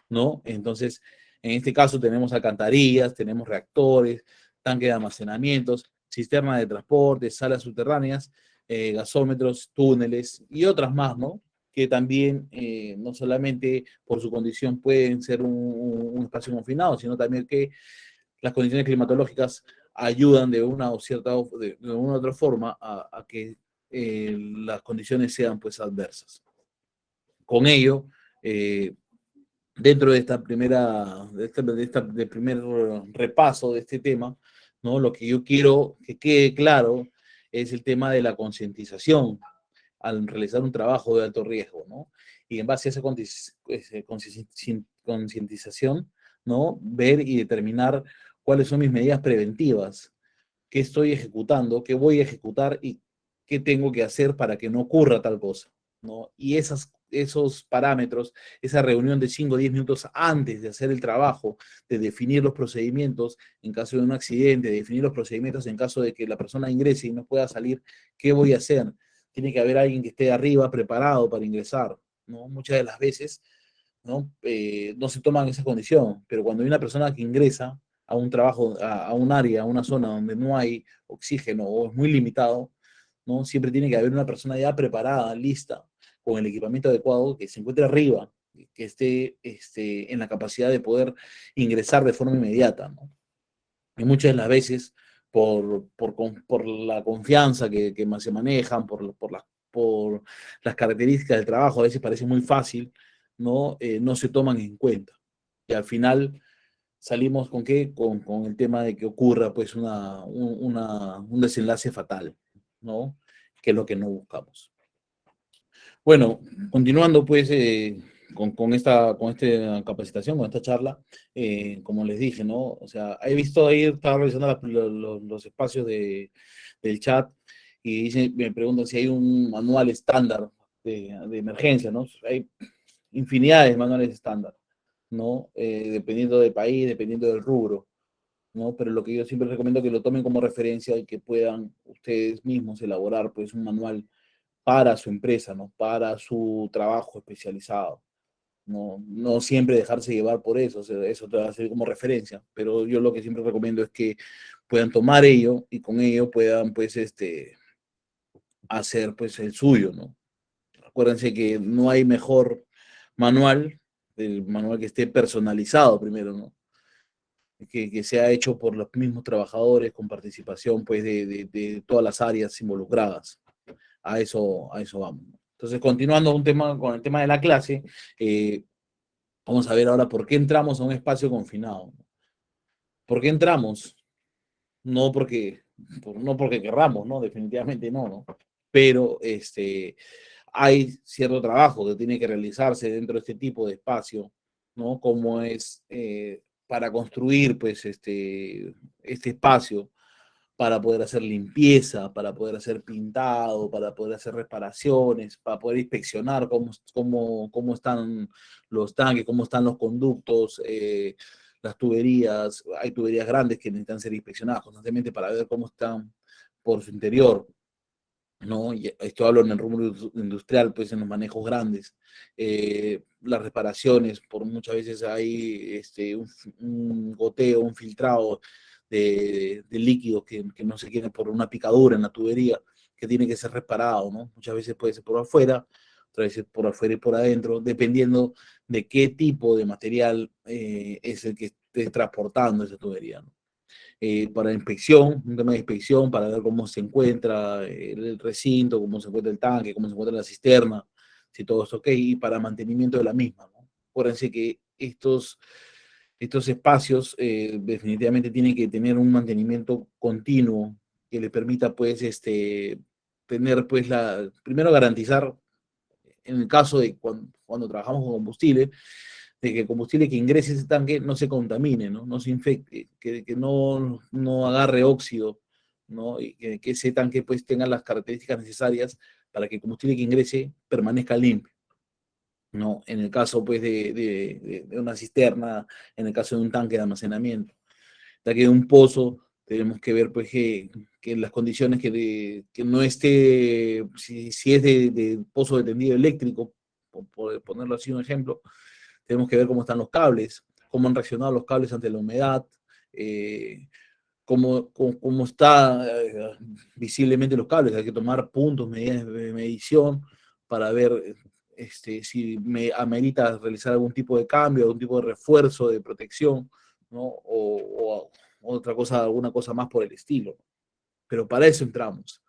¿no? Entonces, en este caso tenemos alcantarillas, tenemos reactores, tanques de almacenamientos, cisternas de transporte, salas subterráneas, gasómetros, túneles y otras más, ¿no? Que también no solamente por su condición pueden ser un espacio confinado, sino también que las condiciones climatológicas ayudan de una o de una u otra forma a que las condiciones sean pues adversas. Con ello, eh, dentro de esta de primer repaso de este tema, ¿no? Lo que yo quiero que quede claro es el tema de la concientización al realizar un trabajo de alto riesgo, ¿no? Y en base a esa concientización, ¿no? Ver y determinar cuáles son mis medidas preventivas, qué estoy ejecutando, qué voy a ejecutar y qué tengo que hacer para que no ocurra tal cosa, ¿no? Y esos parámetros, esa reunión de 5 o 10 minutos antes de hacer el trabajo, de definir los procedimientos en caso de un accidente, de definir los procedimientos en caso de que la persona ingrese y no pueda salir, ¿qué voy a hacer? Tiene que haber alguien que esté arriba preparado para ingresar, ¿no? Muchas de las veces, ¿no? No se toman esa condición, pero cuando hay una persona que ingresa a un trabajo, a un área, a una zona donde no hay oxígeno o es muy limitado, ¿no? Siempre tiene que haber una persona ya preparada, lista, con el equipamiento adecuado, que se encuentre arriba, que esté en la capacidad de poder ingresar de forma inmediata, ¿no? Y muchas de las veces, por la confianza que más se manejan, por las características del trabajo, a veces parece muy fácil, ¿no? No se toman en cuenta. Y al final salimos con qué? Con el tema de que ocurra pues un desenlace fatal, ¿no? Que es lo que no buscamos. Bueno, continuando pues con esta capacitación, con esta charla, como les dije, ¿no? O sea, he visto ahí, estaba revisando los espacios del chat y me preguntan si hay un manual estándar de emergencia, ¿no? Hay infinidad de manuales estándar, ¿no? Dependiendo del país, dependiendo del rubro, ¿no? Pero lo que yo siempre recomiendo es que lo tomen como referencia y que puedan ustedes mismos elaborar pues un manual para su empresa, ¿no? Para su trabajo especializado, no siempre dejarse llevar por eso, o sea, eso te va a servir como referencia, pero yo lo que siempre recomiendo es que puedan tomar ello y con ello puedan, pues, hacer, pues, el suyo, ¿no? Acuérdense que no hay mejor manual, el manual que esté personalizado primero, ¿no? Que sea hecho por los mismos trabajadores con participación, pues, de todas las áreas involucradas. A eso vamos. Entonces, continuando con el tema de la clase, vamos a ver ahora por qué entramos a un espacio confinado. ¿Por qué entramos? No porque, no porque querramos, ¿no? Definitivamente no, ¿no? Pero hay cierto trabajo que tiene que realizarse dentro de este tipo de espacio, ¿no? Como es para construir, pues, este espacio, para poder hacer limpieza, para poder hacer pintado, para poder hacer reparaciones, para poder inspeccionar cómo están los tanques, cómo están los conductos, las tuberías. Hay tuberías grandes que necesitan ser inspeccionadas constantemente para ver cómo están por su interior, ¿no? Y esto hablo en el rubro industrial, pues en los manejos grandes. Las reparaciones, por muchas veces hay un goteo, un filtrado de líquidos que no se quiere por una picadura en la tubería, que tiene que ser reparado, ¿no? Muchas veces puede ser por afuera, otras veces por afuera y por adentro, dependiendo de qué tipo de material es el que esté transportando esa tubería, ¿no? Para inspección, un tema de inspección, para ver cómo se encuentra el recinto, cómo se encuentra el tanque, cómo se encuentra la cisterna, si todo está ok, y para mantenimiento de la misma, ¿no? Acuérdense que estos espacios definitivamente tienen que tener un mantenimiento continuo que le permita, pues, tener, pues, primero garantizar, en el caso de cuando trabajamos con combustible, de que el combustible que ingrese a ese tanque no se contamine, ¿no? No se infecte, que no agarre óxido, ¿no? Y que ese tanque pues tenga las características necesarias para que el combustible que ingrese permanezca limpio, ¿no? En el caso pues de una cisterna, en el caso de un tanque de almacenamiento, tanque de un pozo, tenemos que ver pues que las condiciones que no esté, si es de pozo de tendido eléctrico, por ponerlo así un ejemplo, tenemos que ver cómo están los cables, cómo han reaccionado los cables ante la humedad, eh, cómo está visiblemente los cables. Hay que tomar puntos, medidas de medición para ver si amerita realizar algún tipo de cambio, algún tipo de refuerzo de protección, ¿no? O otra cosa, alguna cosa más por el estilo. Pero para eso entramos.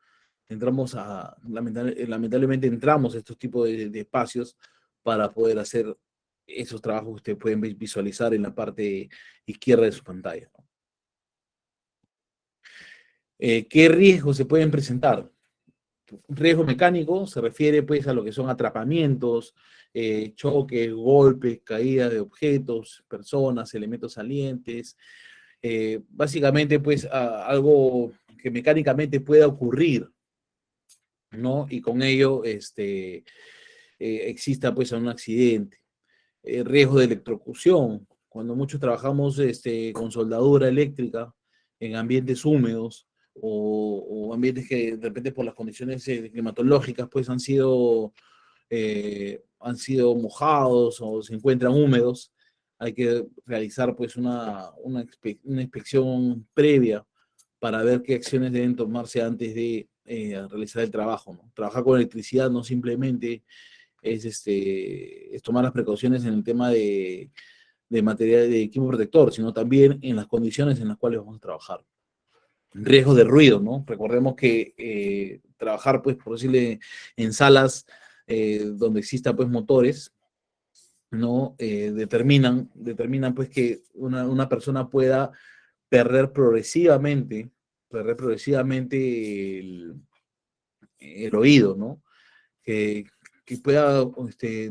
Lamentablemente entramos a estos tipos de espacios para poder hacer esos trabajos que ustedes pueden visualizar en la parte izquierda de su pantalla, ¿no? ¿Qué riesgos se pueden presentar? Un riesgo mecánico se refiere pues a lo que son atrapamientos, choques, golpes, caídas de objetos, personas, elementos salientes, básicamente pues algo que mecánicamente pueda ocurrir, ¿no? Y con ello exista pues un accidente. Riesgo de electrocución, cuando muchos trabajamos con soldadura eléctrica en ambientes húmedos o ambientes que de repente por las condiciones climatológicas pues han sido mojados o se encuentran húmedos, hay que realizar pues una inspección previa para ver qué acciones deben tomarse antes de realizar el trabajo, ¿no? Trabajar con electricidad no simplemente es tomar las precauciones en el tema de material de equipo protector, sino también en las condiciones en las cuales vamos a trabajar. Riesgo de ruido, ¿no? Recordemos que trabajar, pues, por decirle, en salas donde exista, pues, motores, ¿no? Determinan, pues, que una persona pueda perder progresivamente el oído, ¿no? Que, que pueda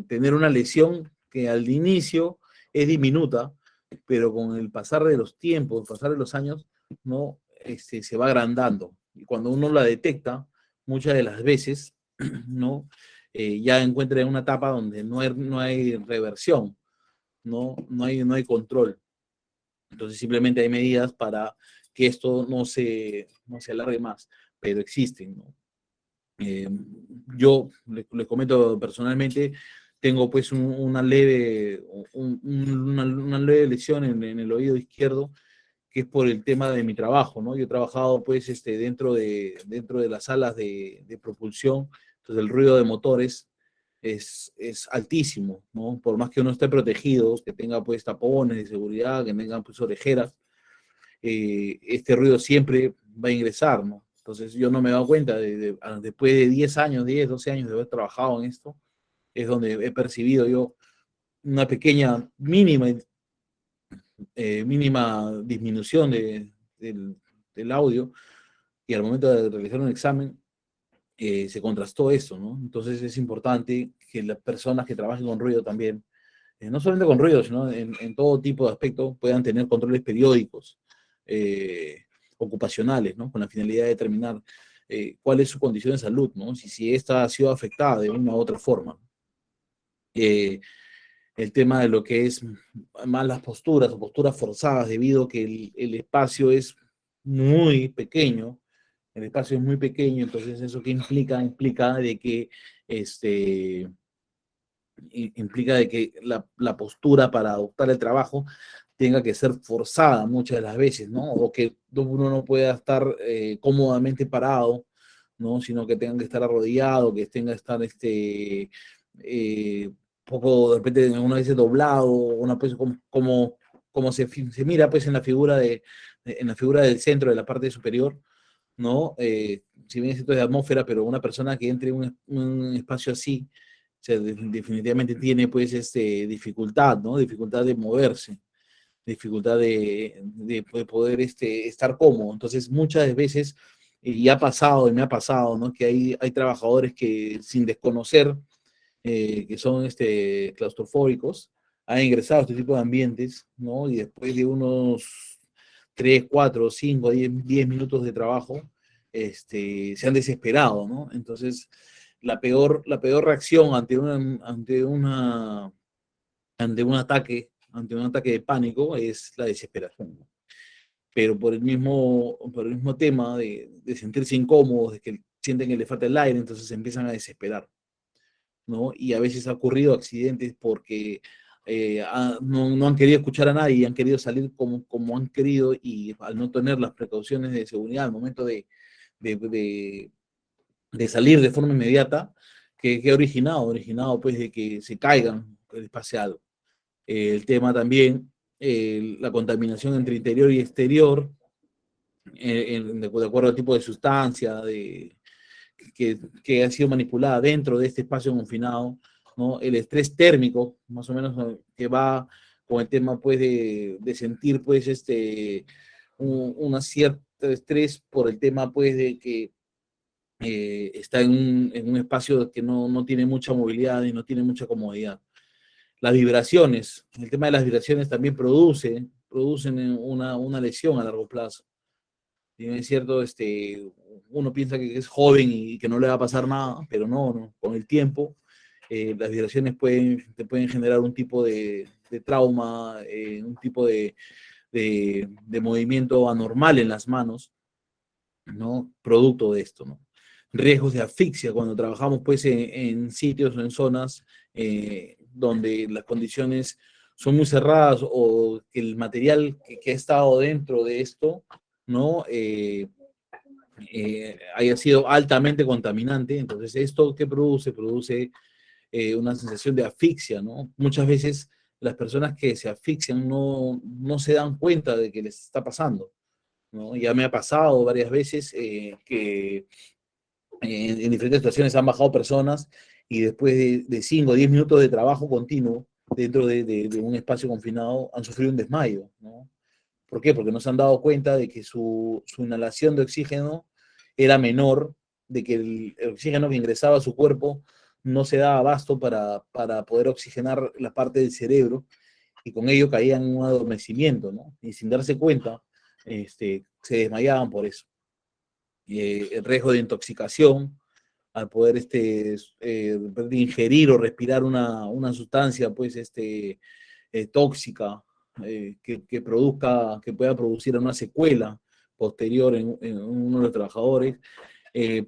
tener una lesión que al inicio es diminuta, pero con el pasar de los tiempos, el pasar de los años, ¿no? Se va agrandando. Y cuando uno la detecta, muchas de las veces, ¿no? Ya encuentra en una etapa donde no hay reversión, no hay control. Entonces simplemente hay medidas para que esto no se alargue más, pero existen, ¿no? Yo les comento personalmente, tengo pues una leve, una leve lesión en el oído izquierdo, que es por el tema de mi trabajo, ¿no? Yo he trabajado pues dentro de las salas de propulsión, entonces el ruido de motores es altísimo, ¿no? Por más que uno esté protegido, que tenga pues tapones de seguridad, que tenga pues orejeras, este ruido siempre va a ingresar, ¿no? Entonces yo no me he dado cuenta, después de 10 años, 10, 12 años de haber trabajado en esto, es donde he percibido yo una pequeña, mínima disminución del audio, y al momento de realizar un examen se contrastó eso, ¿no? Entonces es importante que las personas que trabajen con ruido también, no solamente con ruido, sino en todo tipo de aspectos, puedan tener controles periódicos, eh, ocupacionales, ¿no? Con la finalidad de determinar cuál es su condición de salud, ¿no? Si esta ha sido afectada de una u otra forma. Eh, el tema de lo que es malas posturas o posturas forzadas debido a que el espacio es muy pequeño, el espacio es muy pequeño, entonces eso que implica de que este, implica de que la postura para adoptar el trabajo tenga que ser forzada muchas de las veces, ¿no? O que uno no pueda estar cómodamente parado, ¿no? Sino que tenga que estar arrodillado, que tenga que estar poco, de repente, algunas veces doblado, una pues como se mira pues en la figura en la figura del centro de la parte superior, ¿no? Si bien es cierto de atmósfera, pero una persona que entre en un espacio así, o sea, definitivamente tiene pues dificultad, ¿no? Dificultad de moverse, dificultad de poder estar cómodo. Entonces, muchas veces, y ha pasado, y me ha pasado, ¿no? Que hay trabajadores que sin desconocer que son claustrofóbicos, han ingresado a este tipo de ambientes, ¿no? Y después de unos 3 4 5 10 minutos de trabajo, se han desesperado, ¿no? Entonces, la peor reacción ante un ataque de pánico es la desesperación, ¿no? Pero por el mismo tema de sentirse incómodos, de que sienten que le falta el aire, entonces se empiezan a desesperar, ¿no? Y a veces ha ocurrido accidentes porque no han querido escuchar a nadie y han querido salir como han querido, y al no tener las precauciones de seguridad al momento de, de, de salir de forma inmediata, que ha originado pues de que se caigan, que les pase algo. El tema también, la contaminación entre interior y exterior, de acuerdo al tipo de sustancia, que ha sido manipulada dentro de este espacio confinado, ¿no? El estrés térmico, más o menos, que va con el tema, pues, de sentir, pues, una cierto estrés por el tema, pues, de que está en un espacio que no tiene mucha movilidad y no tiene mucha comodidad. Las vibraciones, el tema de las vibraciones también producen una lesión a largo plazo. Y es cierto, uno piensa que es joven y que no le va a pasar nada, pero no. Con el tiempo, las vibraciones te pueden generar un tipo de trauma, un tipo de movimiento anormal en las manos, ¿no? Producto de esto, ¿no? Riesgos de asfixia cuando trabajamos pues en sitios o en zonas donde las condiciones son muy cerradas, o que el material que ha estado dentro de esto, ¿no? Haya sido altamente contaminante. Entonces, ¿esto qué produce? Produce una sensación de asfixia, ¿no? Muchas veces las personas que se asfixian no se dan cuenta de que les está pasando, ¿no? Ya me ha pasado varias veces que en diferentes situaciones han bajado personas y después de 5 o 10 minutos de trabajo continuo dentro de un espacio confinado han sufrido un desmayo, ¿no? ¿Por qué? Porque no se han dado cuenta de que su inhalación de oxígeno era menor, de que el oxígeno que ingresaba a su cuerpo no se daba abasto para poder oxigenar la parte del cerebro, y con ello caían en un adormecimiento, ¿no? Y sin darse cuenta, se desmayaban por eso. El riesgo de intoxicación al poder ingerir o respirar una sustancia pues tóxica, que pueda producir una secuela posterior en uno de los trabajadores.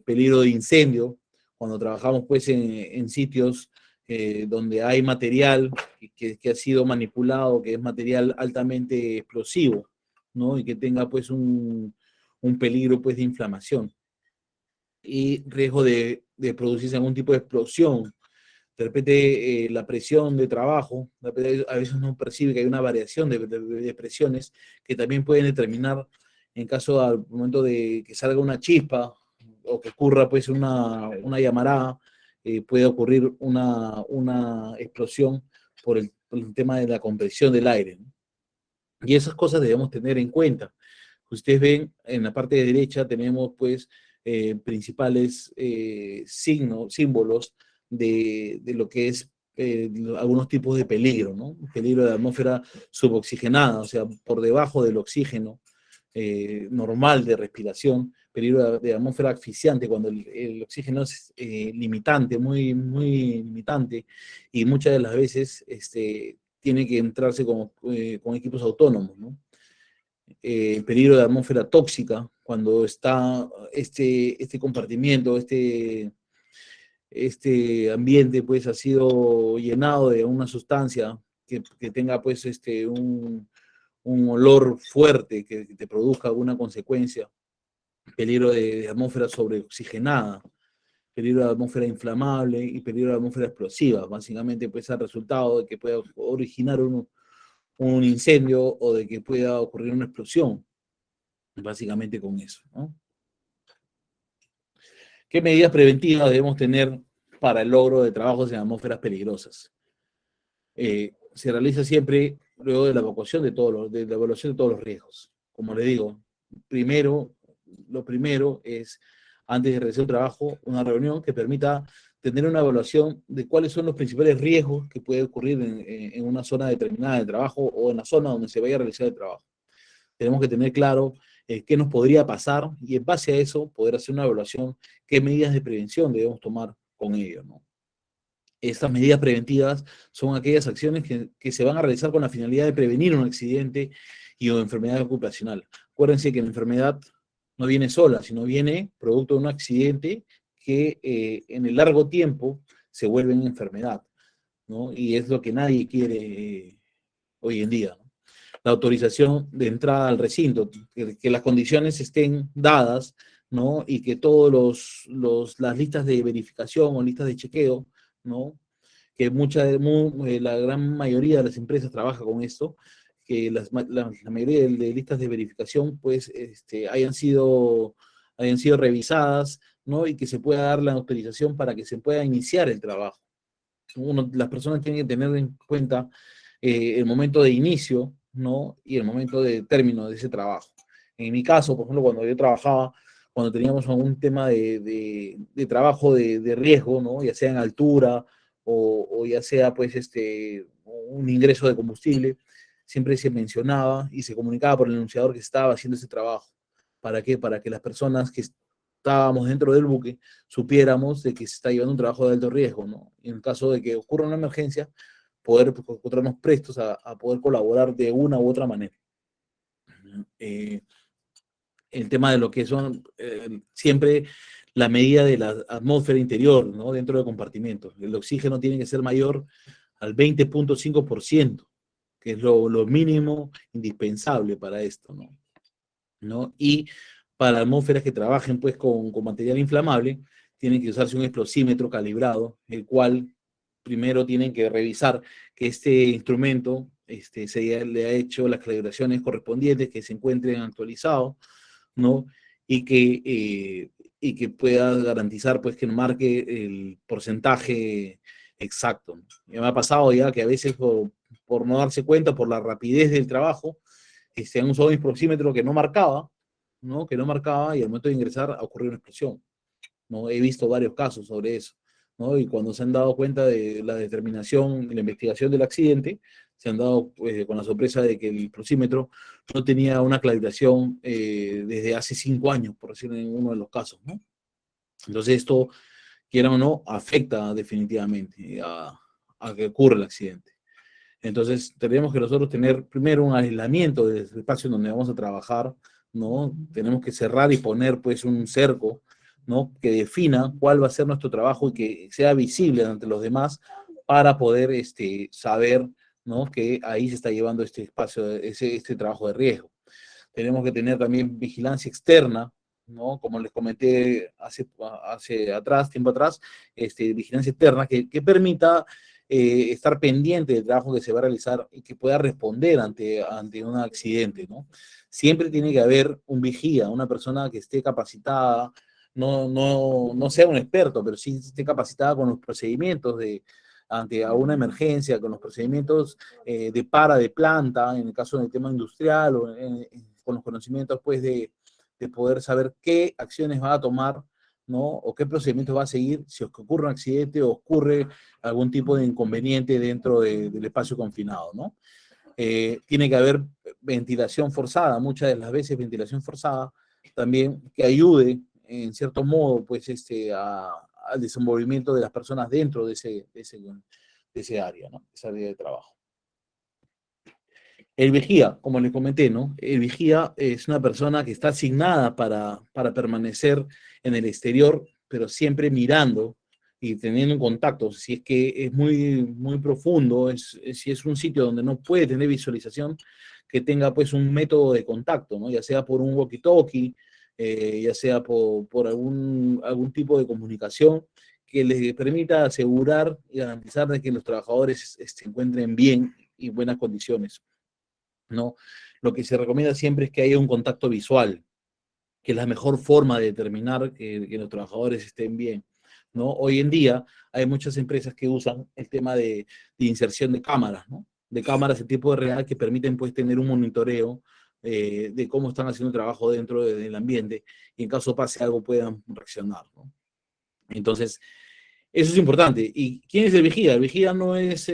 Peligro de incendio cuando trabajamos pues en sitios donde hay material que ha sido manipulado, que es material altamente explosivo, ¿no? Y que tenga pues un peligro pues de inflamación y riesgo de producirse algún tipo de explosión. De repente la presión de trabajo, de repente, a veces uno percibe que hay una variación de presiones que también pueden determinar, en caso al momento de que salga una chispa o que ocurra pues una llamarada, puede ocurrir una explosión por el tema de la compresión del aire, ¿no? Y esas cosas debemos tener en cuenta. Ustedes ven en la parte de derecha tenemos pues principales símbolos de lo que es algunos tipos de peligro, ¿no? Peligro de atmósfera suboxigenada, o sea, por debajo del oxígeno normal de respiración, peligro de atmósfera asfixiante, cuando el oxígeno es limitante, muy limitante, y muchas de las veces tiene que entrarse con equipos autónomos, ¿no? Peligro de atmósfera tóxica, cuando está este compartimiento, este ambiente pues ha sido llenado de una sustancia que tenga pues un olor fuerte que te produzca alguna consecuencia. Peligro de atmósfera sobreoxigenada, peligro de atmósfera inflamable y peligro de atmósfera explosiva. Básicamente pues el resultado de que pueda originar un incendio o de que pueda ocurrir una explosión, básicamente con eso, ¿no? ¿Qué medidas preventivas debemos tener para el logro de trabajos en atmósferas peligrosas? Se realiza siempre luego de la evacuación de la evaluación de todos los riesgos. Como le digo, lo primero es, antes de realizar un trabajo, una reunión que permita tener una evaluación de cuáles son los principales riesgos que puede ocurrir en una zona determinada de trabajo o en la zona donde se vaya a realizar el trabajo. Tenemos que tener claro qué nos podría pasar y en base a eso poder hacer una evaluación, qué medidas de prevención debemos tomar con ello, ¿no? Estas medidas preventivas son aquellas acciones que se van a realizar con la finalidad de prevenir un accidente y una enfermedad ocupacional. Acuérdense que la enfermedad no viene sola, sino viene producto de un accidente que en el largo tiempo se vuelve en enfermedad, ¿no? Y es lo que nadie quiere hoy en día, ¿no? La autorización de entrada al recinto, que las condiciones estén dadas, ¿no? Y que todas las listas de verificación o listas de chequeo, ¿no? Que la gran mayoría de las empresas trabaja con esto, que la mayoría de listas de verificación pues hayan sido revisadas, ¿no? Y que se pueda dar la autorización para que se pueda iniciar el trabajo. Las personas tienen que tener en cuenta el momento de inicio, ¿no? Y el momento de término de ese trabajo. En mi caso, por ejemplo, cuando yo trabajaba, cuando teníamos algún tema de trabajo de riesgo, ¿no? Ya sea en altura o ya sea, pues, un ingreso de combustible, siempre se mencionaba y se comunicaba por el enunciador que estaba haciendo ese trabajo. ¿Para qué? Para que las personas que estábamos dentro del buque supiéramos de que se está llevando un trabajo de alto riesgo, ¿no? Y en caso de que ocurra una emergencia, poder encontrarnos prestos a poder colaborar de una u otra manera. El tema de lo que son siempre la medida de la atmósfera interior, ¿no? Dentro del compartimento. El oxígeno tiene que ser mayor al 20.5%, que es lo mínimo indispensable para esto, ¿no? ¿No? Y para atmósferas que trabajen pues con material inflamable, tienen que usarse un explosímetro calibrado, el cual primero tienen que revisar que este instrumento le ha hecho las calibraciones correspondientes, que se encuentren actualizados, ¿no? Y que pueda garantizar pues que marque el porcentaje exacto, ¿no? Me ha pasado ya que a veces por no darse cuenta, por la rapidez del trabajo, han usado un explosímetro que no marcaba, ¿no? Que no marcaba y al momento de ingresar ocurrió una explosión, ¿no? He visto varios casos sobre eso, ¿no? Y cuando se han dado cuenta de la determinación y la investigación del accidente, se han dado con la sorpresa de que el explosímetro no tenía una calibración desde hace 5 años, por decirlo en uno de los casos, ¿no? Entonces esto, quiera o no, afecta definitivamente a que ocurra el accidente. Entonces, tenemos que nosotros tener primero un aislamiento del espacio en donde vamos a trabajar, ¿no? Tenemos que cerrar y poner, pues, un cerco, ¿no? Que defina cuál va a ser nuestro trabajo y que sea visible ante los demás para poder saber, ¿no?, que ahí se está llevando este espacio, este trabajo de riesgo. Tenemos que tener también vigilancia externa, ¿no? Como les comenté tiempo atrás, vigilancia externa que permita estar pendiente del trabajo que se va a realizar y que pueda responder ante un accidente, ¿no? Siempre tiene que haber un vigía, una persona que esté capacitada, no sea un experto, pero sí esté capacitada con los procedimientos ante una emergencia, con los procedimientos de planta, en el caso del tema industrial, o con los conocimientos pues de poder saber qué acciones va a tomar, ¿no? O qué procedimientos va a seguir si ocurre un accidente o ocurre algún tipo de inconveniente dentro del espacio confinado, ¿no? Tiene que haber ventilación forzada, muchas de las veces ventilación forzada, también que ayude en cierto modo pues al desenvolvimiento de las personas dentro de ese área, ¿no? Esa área de trabajo. El vigía, como les comenté, ¿no? El vigía es una persona que está asignada para permanecer en el exterior, pero siempre mirando y teniendo un contacto. Si es que es muy, muy profundo, si es un sitio donde no puede tener visualización, que tenga pues un método de contacto, ¿no? Ya sea por un walkie-talkie, ya sea por algún tipo de comunicación que les permita asegurar y garantizar de que los trabajadores se encuentren bien y en buenas condiciones, ¿no? Lo que se recomienda siempre es que haya un contacto visual, que es la mejor forma de determinar que los trabajadores estén bien, ¿no? Hoy en día hay muchas empresas que usan el tema de inserción de cámaras, ¿no? De cámaras en tiempo real que permiten pues tener un monitoreo de cómo están haciendo el trabajo dentro del ambiente y en caso pase algo puedan reaccionar, ¿no? Entonces, eso es importante. ¿Y quién es el vigía? El vigía no es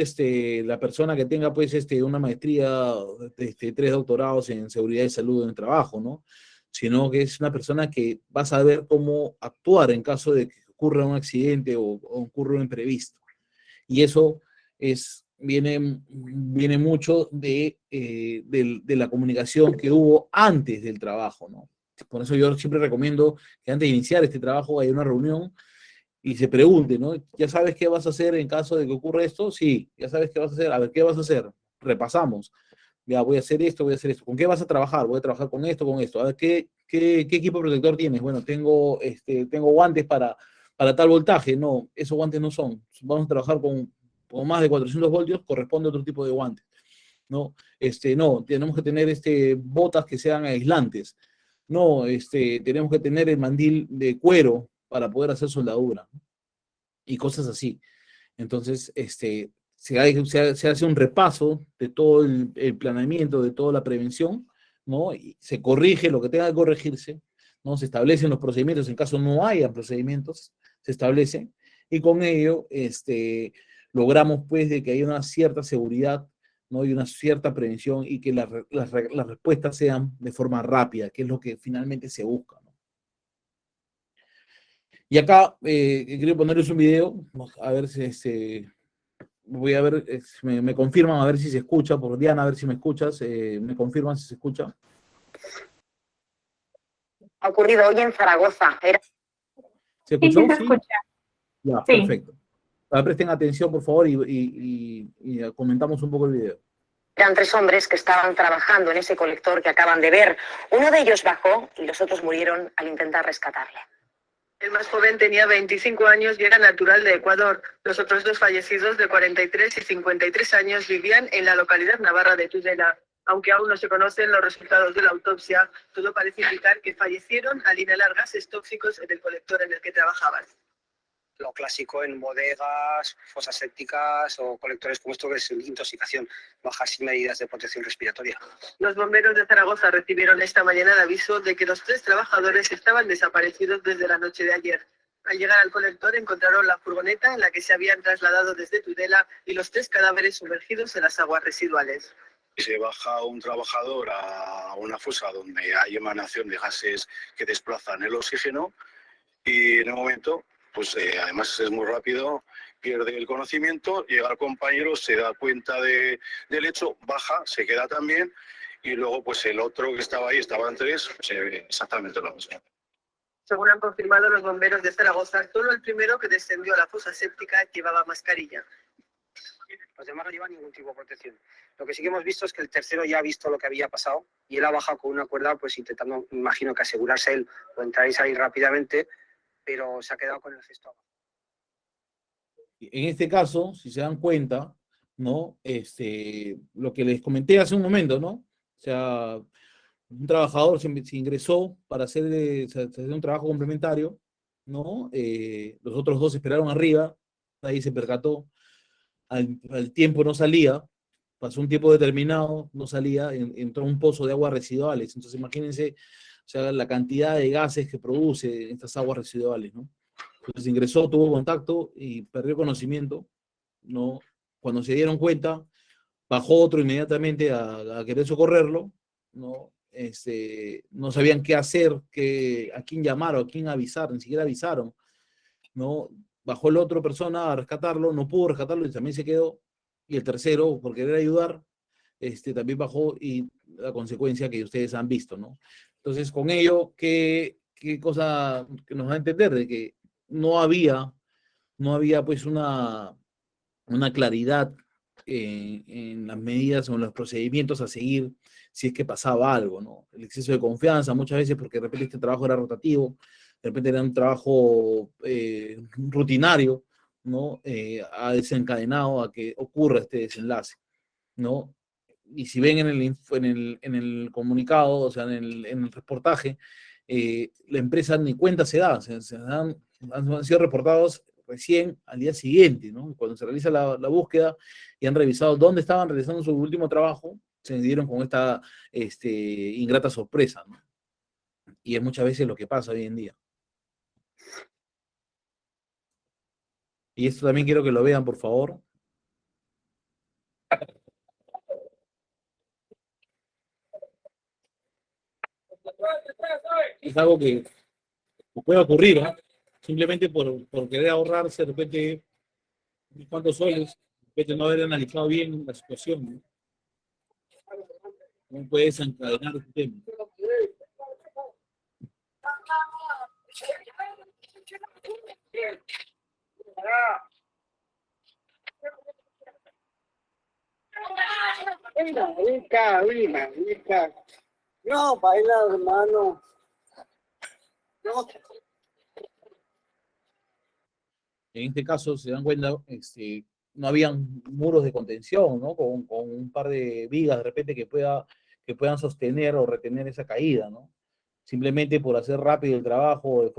la persona que tenga pues una maestría, 3 doctorados en seguridad y salud en el trabajo, ¿no? Sino que es una persona que va a saber cómo actuar en caso de que ocurra un accidente o ocurra un imprevisto. Y eso viene mucho de la comunicación que hubo antes del trabajo, ¿no? Por eso yo siempre recomiendo que antes de iniciar este trabajo haya una reunión y se pregunte, ¿no? ¿Ya sabes qué vas a hacer en caso de que ocurra esto? Sí, ya sabes qué vas a hacer. A ver, ¿qué vas a hacer? Repasamos. Ya, voy a hacer esto, voy a hacer esto. ¿Con qué vas a trabajar? Voy a trabajar con esto, con esto. A ver, ¿qué equipo protector tienes? Bueno, tengo guantes para tal voltaje. No, esos guantes no son. Vamos a trabajar con más de 400 voltios, corresponde a otro tipo de guantes, ¿no? No, tenemos que tener botas que sean aislantes. No, tenemos que tener el mandil de cuero para poder hacer soldadura y cosas así. Entonces, se hace un repaso de todo el planeamiento, de toda la prevención, ¿no? Y se corrige lo que tenga que corregirse, ¿no? Se establecen los procedimientos, en caso no haya procedimientos, se establecen, y con ello, logramos, pues, de que haya una cierta seguridad, ¿no? Y una cierta prevención, y que las respuestas sean de forma rápida, que es lo que finalmente se busca, ¿no? Y acá quiero ponerles un video, a ver si voy a ver, me confirman a ver si se escucha, por Diana, a ver si me escuchas, me confirman si se escucha. Ha ocurrido hoy en Zaragoza. ¿Se escuchó? Sí, se Sí. escucha. Ya, Sí. perfecto. Ahora presten atención, por favor, y comentamos un poco el video. Eran 3 hombres que estaban trabajando en ese colector que acaban de ver. Uno de ellos bajó y los otros murieron al intentar rescatarle. El más joven tenía 25 años y era natural de Ecuador. Los otros 2 fallecidos, de 43 y 53 años, vivían en la localidad navarra de Tudela. Aunque aún no se conocen los resultados de la autopsia, todo parece indicar que fallecieron al inhalar gases tóxicos en el colector en el que trabajaban. Lo clásico en bodegas, fosas sépticas o colectores como esto, que es intoxicación, bajas sin medidas de protección respiratoria. Los bomberos de Zaragoza recibieron esta mañana el aviso de que los 3 trabajadores estaban desaparecidos desde la noche de ayer. Al llegar al colector encontraron la furgoneta en la que se habían trasladado desde Tudela y los 3 cadáveres sumergidos en las aguas residuales. Se baja un trabajador a una fosa donde hay emanación de gases que desplazan el oxígeno y en el momento, pues además es muy rápido, pierde el conocimiento, llega el compañero, se da cuenta del hecho, baja, se queda también y luego pues el otro que estaba ahí, estaban 3, se ve exactamente lo mismo. Según han confirmado los bomberos de Zaragoza, solo el primero que descendió a la fosa séptica llevaba mascarilla. Los demás no llevan ningún tipo de protección. Lo que sí que hemos visto es que el tercero ya ha visto lo que había pasado y él ha bajado con una cuerda, pues intentando, me imagino que asegurarse él o entrar y salir rápidamente, pero se ha quedado con el cesto abajo. En este caso, si se dan cuenta, ¿no? Lo que les comenté hace un momento, ¿no? O sea, un trabajador se ingresó para hacer un trabajo complementario, ¿no? Los otros dos esperaron arriba, ahí se percató, al tiempo no salía, pasó un tiempo determinado, no salía, entró a un pozo de aguas residuales. Entonces imagínense, o sea, la cantidad de gases que produce estas aguas residuales, ¿no? Entonces ingresó, tuvo contacto y perdió conocimiento, ¿no? Cuando se dieron cuenta, bajó otro inmediatamente a querer socorrerlo, ¿no? No sabían qué hacer, a quién llamar o a quién avisar, ni siquiera avisaron, ¿no? Bajó la otra persona a rescatarlo, no pudo rescatarlo y también se quedó. Y el tercero, por querer ayudar, también bajó y la consecuencia que ustedes han visto, ¿no? Entonces, con ello, ¿qué cosa que nos va a entender? De que no había pues una claridad en las medidas o en los procedimientos a seguir si es que pasaba algo, ¿no? El exceso de confianza muchas veces porque de repente este trabajo era rotativo, de repente era un trabajo rutinario, ¿no? Ha desencadenado a que ocurra este desenlace, ¿no? Y si ven en el comunicado, o sea, en el reportaje, la empresa ni cuenta se da, han sido reportados recién al día siguiente, ¿no? Cuando se realiza la búsqueda y han revisado dónde estaban realizando su último trabajo, se dieron con esta ingrata sorpresa, ¿no? Y es muchas veces lo que pasa hoy en día. Y esto también quiero que lo vean, por favor. Es algo que puede ocurrir, ¿no? Simplemente por querer ahorrarse de repente unos cuantos soles, de repente no haber analizado bien la situación, ¿no? No puede desencadenar este tema. No, baila, hermano. No. En este caso, se dan cuenta, no habían muros de contención, ¿no? Con un par de vigas de repente que puedan sostener o retener esa caída, ¿no? Simplemente por hacer rápido el trabajo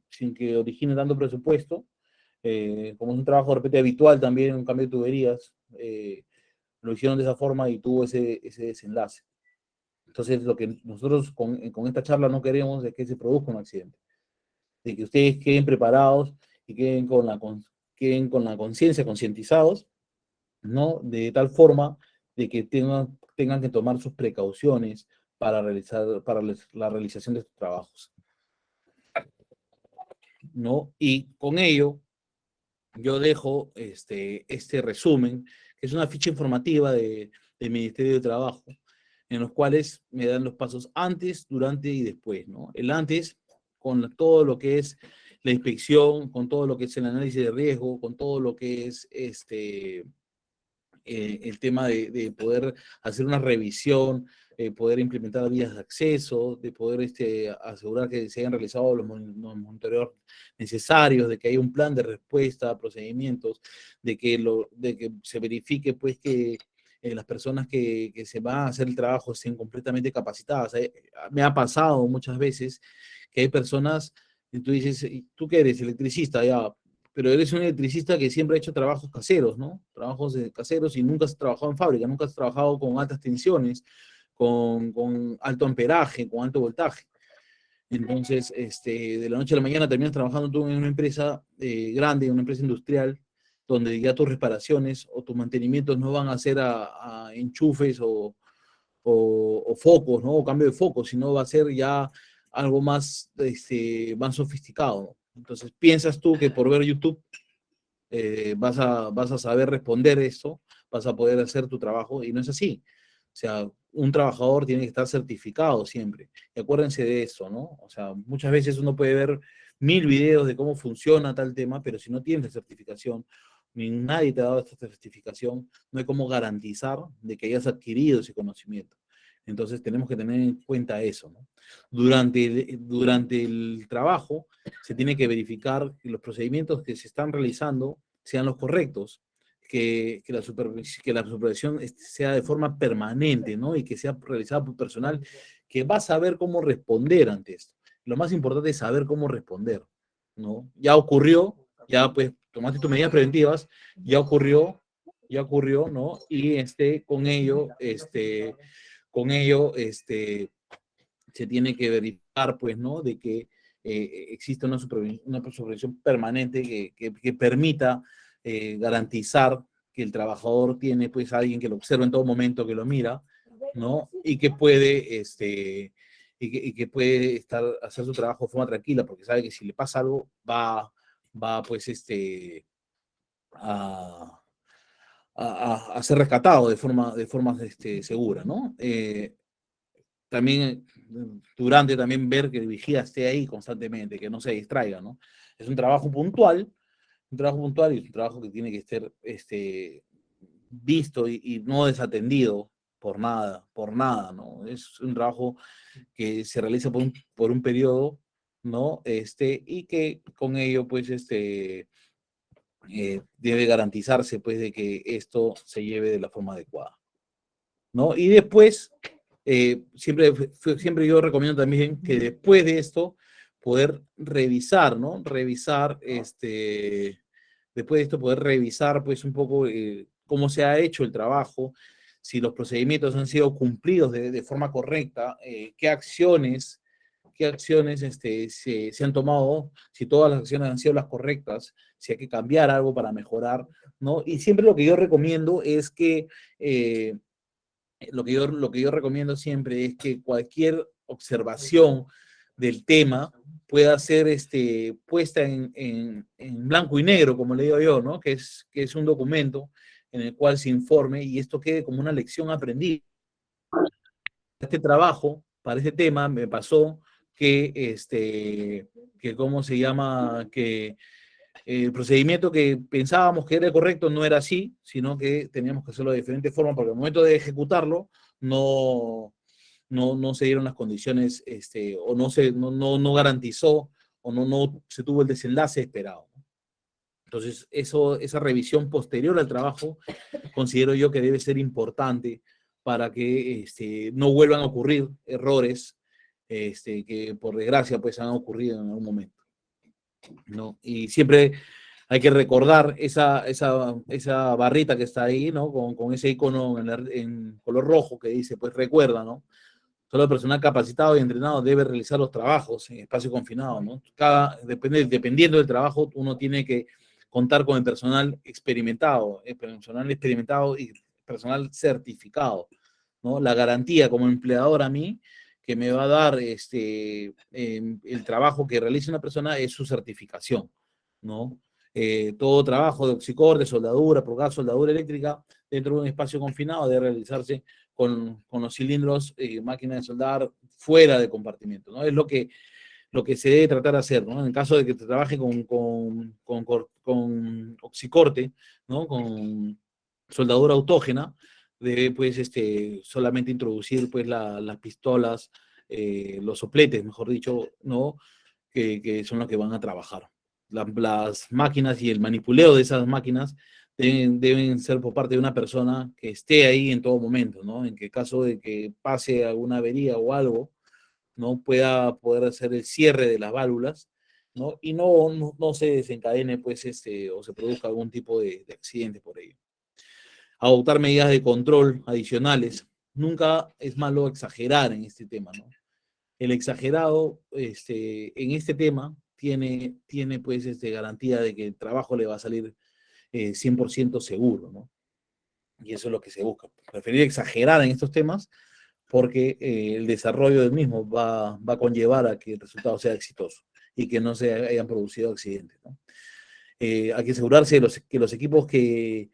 sin que origine tanto presupuesto, como es un trabajo de repente habitual también, un cambio de tuberías, lo hicieron de esa forma y tuvo ese desenlace. Entonces, lo que nosotros con esta charla no queremos es que se produzca un accidente, de que ustedes queden preparados y queden con la conciencia, concientizados, ¿no? De tal forma de que tengan que tomar sus precauciones para la realización de estos trabajos, ¿no? Y con ello, yo dejo este resumen, que es una ficha informativa del Ministerio de Trabajo, en los cuales me dan los pasos antes, durante y después, ¿no? El antes, con todo lo que es la inspección, con todo lo que es el análisis de riesgo, con todo lo que es el tema de poder hacer una revisión, poder implementar vías de acceso, de poder asegurar que se hayan realizado los monitoreos necesarios, de que haya un plan de respuesta, procedimientos, de que se verifique pues que las personas que se van a hacer el trabajo estén completamente capacitadas. Me ha pasado muchas veces que hay personas, y tú dices, ¿tú qué eres? Electricista, ya, pero eres un electricista que siempre ha hecho trabajos caseros, ¿no? Trabajos caseros y nunca has trabajado en fábrica, nunca has trabajado con altas tensiones, con alto amperaje, con alto voltaje. Entonces, de la noche a la mañana terminas trabajando tú en una empresa grande, en una empresa industrial, donde ya tus reparaciones o tus mantenimientos no van a ser a enchufes o focos, ¿no? O cambio de focos, sino va a ser ya algo más, más sofisticado, ¿no? Entonces, ¿piensas tú que por ver YouTube vas a saber responder eso, vas a poder hacer tu trabajo? Y no es así. O sea, un trabajador tiene que estar certificado siempre. Y acuérdense de eso, ¿no? O sea, muchas veces uno puede ver 1000 videos de cómo funciona tal tema, pero si no tienes la certificación, ni nadie te ha dado esta certificación, no hay cómo garantizar de que hayas adquirido ese conocimiento. Entonces tenemos que tener en cuenta eso, ¿no? Durante el trabajo se tiene que verificar que los procedimientos que se están realizando sean los correctos, que la supervisión sea de forma permanente, ¿no? Y que sea realizada por personal que va a saber cómo responder ante esto. Lo más importante es saber cómo responder, ¿no? Ya ocurrió, ya pues tomaste tus medidas preventivas, ya ocurrió, ¿no? Y con ello, se tiene que verificar, pues, ¿no? De que existe una supervisión permanente que permita garantizar que el trabajador tiene, pues, a alguien que lo observa en todo momento, que lo mira, ¿no? Y que puede, y que puede hacer su trabajo de forma tranquila, porque sabe que si le pasa algo, va pues, a ser rescatado de forma segura, ¿no? También también ver que el vigía esté ahí constantemente, que no se distraiga, ¿no? Es un trabajo puntual y es un trabajo que tiene que ser visto y no desatendido por nada, ¿no? Es un trabajo que se realiza por un periodo, ¿no? Y que con ello, pues, debe garantizarse, pues, de que esto se lleve de la forma adecuada, ¿no? Y después, siempre yo recomiendo también que después de esto, poder revisar, ¿no? Después de esto, poder revisar, pues, un poco cómo se ha hecho el trabajo, si los procedimientos han sido cumplidos de forma correcta, qué acciones se han tomado, si todas las acciones han sido las correctas, si hay que cambiar algo para mejorar, ¿no? Y siempre lo que yo recomiendo es que lo que yo recomiendo siempre es que cualquier observación del tema pueda ser puesta en blanco y negro, como le digo yo, ¿no? Que es un documento en el cual se informe y esto quede como una lección aprendida. Este trabajo, para este tema, me pasó que ¿cómo se llama? Que el procedimiento que pensábamos que era correcto no era así, sino que teníamos que hacerlo de diferentes formas, porque al momento de ejecutarlo no se dieron las condiciones, o no garantizó, o no se tuvo el desenlace esperado. Entonces, esa revisión posterior al trabajo, considero yo que debe ser importante para que no vuelvan a ocurrir errores que por desgracia pues han ocurrido en algún momento, ¿no? Y siempre hay que recordar esa barrita que está ahí, ¿no? Con ese icono en color rojo que dice, pues recuerda, ¿no? Solo el personal capacitado y entrenado debe realizar los trabajos en espacio confinado, ¿no? Dependiendo del trabajo, uno tiene que contar con el personal experimentado y personal certificado, ¿no? La garantía como empleador a mí que me va a dar el trabajo que realice una persona es su certificación, ¿no? Todo trabajo de oxicor, de soldadura, por gas, soldadura eléctrica, dentro de un espacio confinado debe realizarse con los cilindros, máquina de soldar fuera de compartimiento, ¿no? Es lo que se debe tratar de hacer, ¿no? En el caso de que te trabaje con oxicorte, ¿no? Con soldadura autógena, debe, pues, solamente introducir, pues, las pistolas, los sopletes, mejor dicho, ¿no? Que son los que van a trabajar. Las máquinas y el manipuleo de esas máquinas deben ser por parte de una persona que esté ahí en todo momento, ¿no? En que caso de que pase alguna avería o algo, ¿no? Pueda poder hacer el cierre de las válvulas, ¿no? Y no se desencadene, pues, o se produzca algún tipo de accidente por ello. Adoptar medidas de control adicionales. Nunca es malo exagerar en este tema, ¿no? El exagerado en este tema tiene pues garantía de que el trabajo le va a salir 100% seguro, ¿no? Y eso es lo que se busca. Preferir exagerar en estos temas porque el desarrollo del mismo va a conllevar a que el resultado sea exitoso y que no se hayan producido accidentes, ¿no? Hay que asegurarse que los equipos que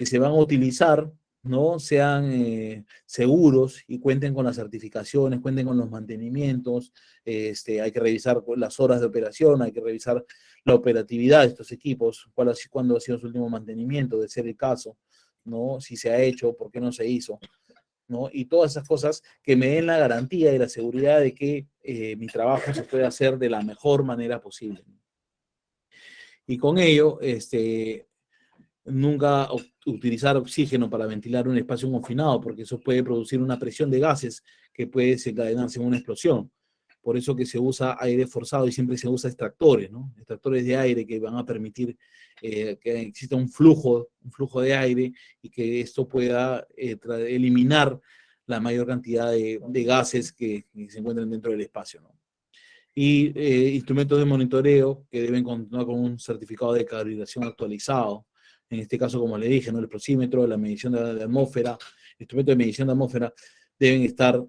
se van a utilizar ¿no? Sean seguros y cuenten con las certificaciones, cuenten con los mantenimientos, hay que revisar las horas de operación, hay que revisar la operatividad de estos equipos, cuándo ha sido su último mantenimiento, de ser el caso, ¿no? Si se ha hecho, por qué no se hizo, ¿no? Y todas esas cosas que me den la garantía y la seguridad de que mi trabajo se puede hacer de la mejor manera posible. Y con ello, nunca utilizar oxígeno para ventilar un espacio confinado, porque eso puede producir una presión de gases que puede desencadenarse en una explosión. Por eso que se usa aire forzado y siempre se usa extractores, ¿no? Extractores de aire que van a permitir que exista un flujo de aire y que esto pueda eliminar la mayor cantidad de gases que se encuentran dentro del espacio, ¿no? Y instrumentos de monitoreo que deben contar con un certificado de calibración actualizado. En este caso, como le dije, ¿no? El prosímetro, la medición de atmósfera, instrumentos de medición de atmósfera deben estar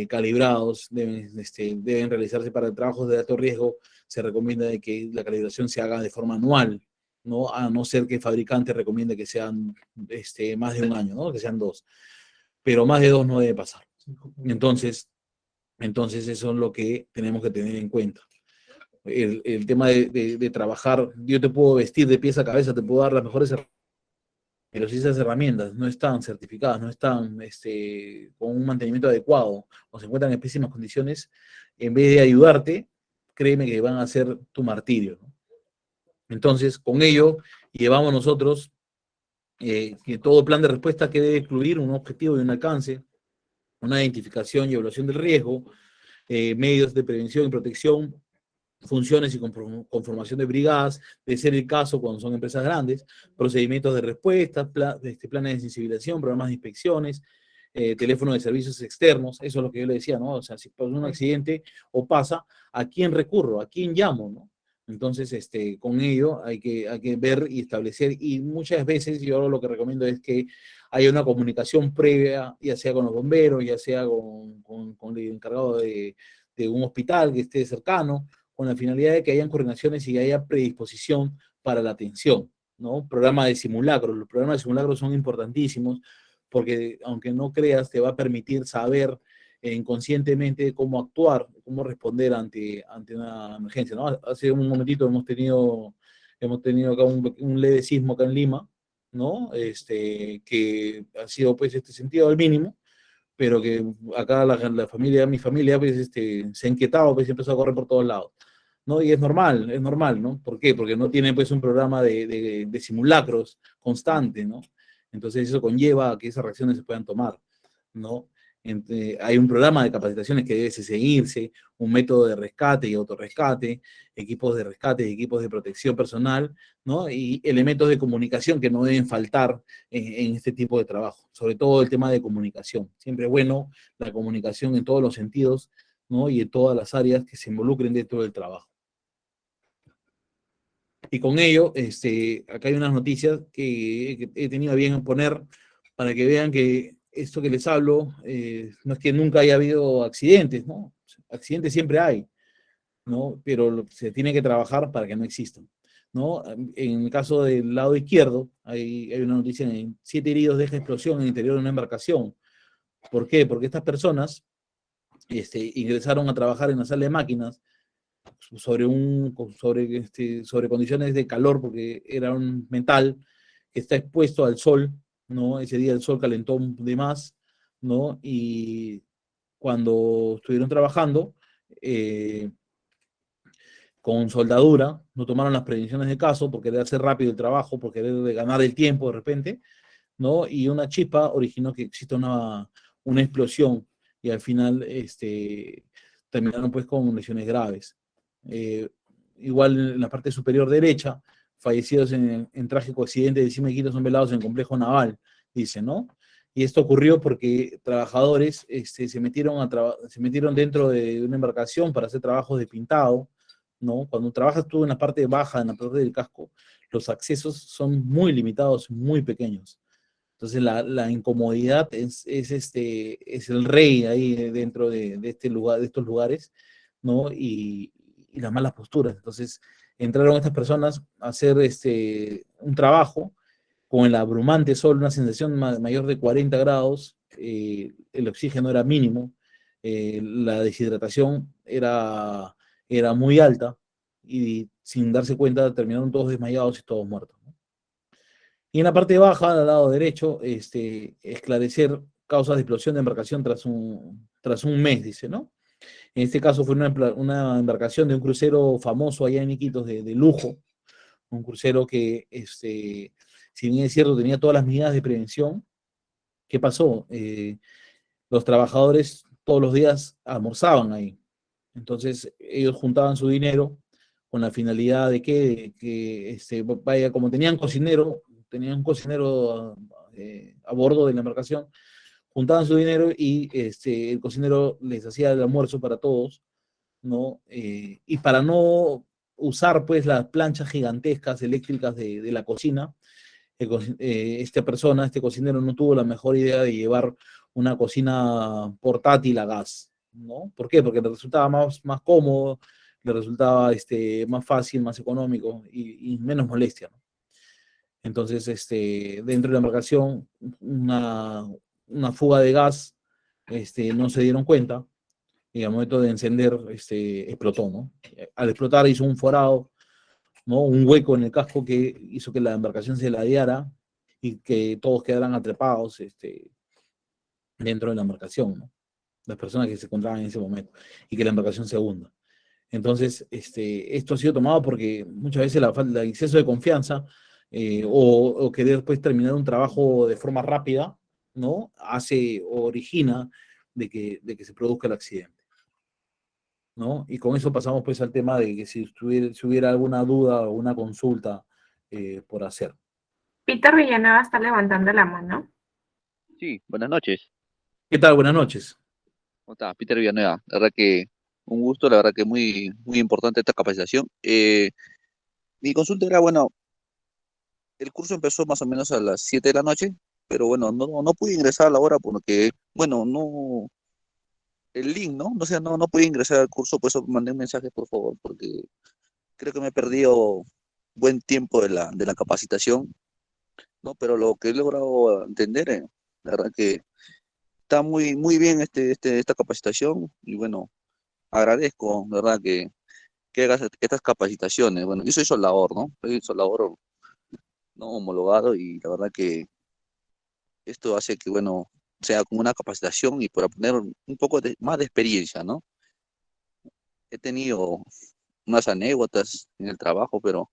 calibrados, deben realizarse para trabajos de alto riesgo. Se recomienda de que la calibración se haga de forma anual, ¿no? A no ser que el fabricante recomiende que sean más de un año, ¿no? Que sean 2. Pero más de 2 no debe pasar. Entonces eso es lo que tenemos que tener en cuenta. El tema de trabajar, yo te puedo vestir de pies a cabeza, te puedo dar las mejores herramientas, pero si esas herramientas no están certificadas, no están con un mantenimiento adecuado o se encuentran en pésimas condiciones, en vez de ayudarte, créeme que van a ser tu martirio, ¿no? Entonces, con ello, llevamos nosotros que todo plan de respuesta que debe incluir un objetivo y un alcance, una identificación y evaluación del riesgo, medios de prevención y protección, funciones y conformación de brigadas, de ser el caso cuando son empresas grandes, procedimientos de respuesta, planes de sensibilización, programas de inspecciones, teléfono de servicios externos, eso es lo que yo le decía, ¿no? O sea, si pasa un accidente o pasa, ¿a quién recurro? ¿A quién llamo? ¿No? Entonces, con ello hay que ver y establecer, y muchas veces yo lo que recomiendo es que haya una comunicación previa, ya sea con los bomberos, ya sea con el encargado de un hospital que esté cercano, con la finalidad de que hayan coordinaciones y que haya predisposición para la atención, ¿no? Programa de simulacros. Los programas de simulacros son importantísimos porque, aunque no creas, te va a permitir saber inconscientemente cómo actuar, cómo responder ante una emergencia, ¿no? Hace un momentito hemos tenido acá un leve sismo acá en Lima, ¿no? Que ha sido, pues, sentido al mínimo, pero que acá mi familia, pues, se ha inquietado, pues, y empezó a correr por todos lados, ¿no? Y es normal, ¿no? ¿Por qué? Porque no tiene, pues, un programa de simulacros constante, ¿no? Entonces eso conlleva a que esas reacciones se puedan tomar, ¿no? Hay un programa de capacitaciones que debe seguirse, un método de rescate y autorrescate, equipos de rescate y equipos de protección personal, ¿no? Y elementos de comunicación que no deben faltar en este tipo de trabajo, sobre todo el tema de comunicación. Siempre es bueno la comunicación en todos los sentidos, ¿no? Y en todas las áreas que se involucren dentro del trabajo. Y con ello, acá hay unas noticias que he tenido a bien poner para que vean que esto que les hablo, no es que nunca haya habido accidentes, ¿no? Accidentes siempre hay, ¿no? Pero se tiene que trabajar para que no existan, ¿no? En el caso del lado izquierdo, hay una noticia: 7 heridos deja explosión en el interior de una embarcación. ¿Por qué? Porque estas personas ingresaron a trabajar en la sala de máquinas sobre condiciones de calor, porque era un metal que está expuesto al sol, ¿no? Ese día el sol calentó de más, ¿no? Y cuando estuvieron trabajando con soldadura, no tomaron las prevenciones de caso por querer hacer rápido el trabajo, por querer ganar el tiempo de repente, ¿no? Y una chispa originó que exista una explosión y al final terminaron, pues, con lesiones graves. Igual en la parte superior derecha, fallecidos en trágico accidente de Cima de Quito son velados en el complejo naval, dice, ¿no? Y esto ocurrió porque trabajadores se metieron dentro de una embarcación para hacer trabajos de pintado, ¿no? Cuando trabajas tú en la parte baja, en la parte del casco, los accesos son muy limitados, muy pequeños. Entonces la incomodidad es el rey ahí dentro de estos lugares, ¿no? Y las malas posturas. Entonces entraron estas personas a hacer un trabajo con el abrumante sol, una sensación mayor de 40 grados, el oxígeno era mínimo, la deshidratación era muy alta, y sin darse cuenta terminaron todos desmayados y todos muertos, ¿no? Y en la parte baja, al lado derecho, esclarecer causas de explosión de embarcación tras un mes, dice, ¿no? En este caso fue una embarcación de un crucero famoso allá en Iquitos de lujo, un crucero que, si bien es cierto, tenía todas las medidas de prevención. ¿Qué pasó? Los trabajadores todos los días almorzaban ahí. Entonces ellos juntaban su dinero con la finalidad de que vaya, como tenían un cocinero a bordo de la embarcación, juntaban su dinero y el cocinero les hacía el almuerzo para todos, ¿no? Y para no usar pues las planchas gigantescas eléctricas de la cocina, este cocinero no tuvo la mejor idea de llevar una cocina portátil a gas, ¿no? ¿Por qué? Porque le resultaba más cómodo, le resultaba más fácil, más económico y menos molestia, ¿no? Entonces, dentro de la embarcación, una fuga de gas, no se dieron cuenta, y al momento de encender, explotó, ¿no? Al explotar hizo un forado, ¿no? Un hueco en el casco que hizo que la embarcación se ladeara y que todos quedaran atrapados, dentro de la embarcación, ¿no? Las personas que se encontraban en ese momento, y que la embarcación se hunda. Entonces, esto ha sido tomado porque muchas veces el exceso de confianza, o querer pues terminar un trabajo de forma rápida, ¿no? Origina de que se produzca el accidente, ¿no? Y con eso pasamos pues al tema de que si hubiera alguna duda o una consulta por hacer. Peter Villanueva está levantando la mano. Sí, buenas noches. ¿Qué tal? Buenas noches. ¿Cómo está? Peter Villanueva. La verdad que un gusto, la verdad que muy, muy importante esta capacitación. Mi consulta era, bueno, el curso empezó más o menos a las 7 de la noche, pero bueno, no pude ingresar a la hora porque, bueno, no, el link, ¿no? No sé, no pude ingresar al curso, por eso mandé un mensaje, por favor, porque creo que me he perdido buen tiempo de la capacitación, ¿no? Pero lo que he logrado entender, la verdad que está muy, muy bien esta capacitación y bueno, agradezco, ¿verdad? Que hagas estas capacitaciones. Bueno, yo soy soldador, ¿no? Soy soldador, ¿no? Homologado y la verdad que esto hace que, bueno, sea como una capacitación y para poner un poco más de experiencia, ¿no? He tenido unas anécdotas en el trabajo, pero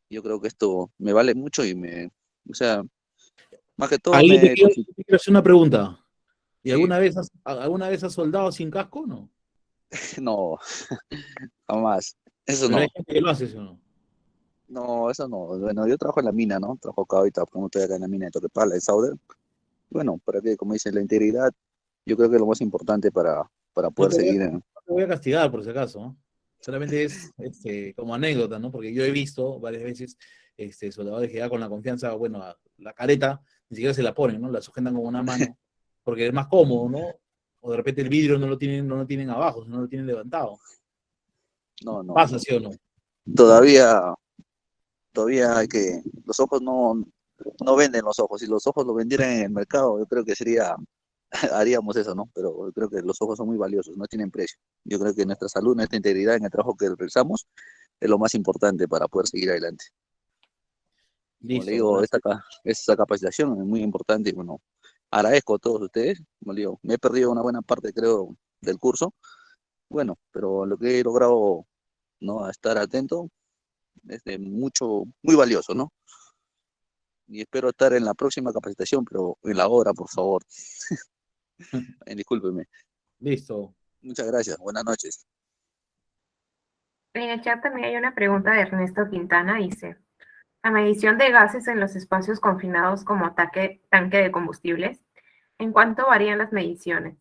yo creo que esto me vale mucho o sea, más que todo Ahí me... te quiero hacer una pregunta. ¿Y Sí, alguna vez has soldado sin casco o no? no, jamás. Eso Pero hay no. gente que lo hace, ¿sí o no? No, eso no. Bueno, yo trabajo en la mina, ¿no? Trabajo acá ahorita, como estoy acá en la mina de Toquepala, en Sauder. Bueno, para que, como dice, la integridad, yo creo que es lo más importante para No poder te voy a, seguir. no te voy a castigar por si acaso, ¿no? Solamente es como anécdota, ¿no? Porque yo he visto varias veces soldadores que ya con la confianza, bueno, la careta ni siquiera se la ponen, ¿no? La sujetan con una mano, porque es más cómodo, ¿no? O de repente el vidrio no lo tienen abajo, sino lo tienen levantado. No, no, ¿Pasa, no. sí o no? Todavía, todavía hay que, los ojos no venden los ojos. Si los ojos lo vendieran en el mercado, yo creo que haríamos eso, ¿no? Pero yo creo que los ojos son muy valiosos, no tienen precio. Yo creo que nuestra salud, nuestra integridad en el trabajo que realizamos es lo más importante para poder seguir adelante. Como le Listo, digo, gracias. esta capacitación es muy importante y bueno, agradezco a todos ustedes. Como le digo, me he perdido una buena parte, creo, del curso. Bueno, pero lo que he logrado, ¿no? A estar atento es de mucho, muy valioso, ¿no? Y espero estar en la próxima capacitación, pero en la hora, por favor. Discúlpeme. Listo. Muchas gracias. Buenas noches. En el chat también hay una pregunta de Ernesto Quintana, dice, la medición de gases en los espacios confinados como tanque de combustibles, ¿en cuánto varían las mediciones?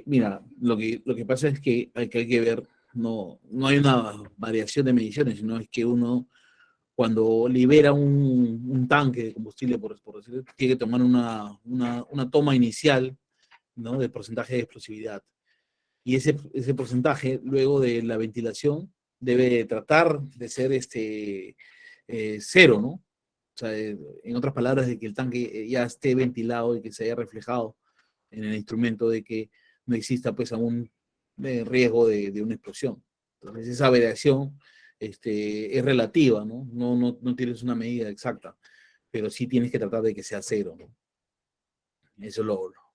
Mira, lo que pasa es que hay que ver, no hay una variación de mediciones, sino es que uno, cuando libera un tanque de combustible, por decirlo, tiene que tomar una toma inicial, ¿no? Del porcentaje de explosividad. Y ese porcentaje, luego de la ventilación, debe tratar de ser cero, ¿no? O sea, en otras palabras, de que el tanque ya esté ventilado y que se haya reflejado en el instrumento de que no exista pues algún riesgo de una explosión. Entonces esa variación es relativa, ¿no? No tienes una medida exacta, pero sí tienes que tratar de que sea cero, ¿no? Eso es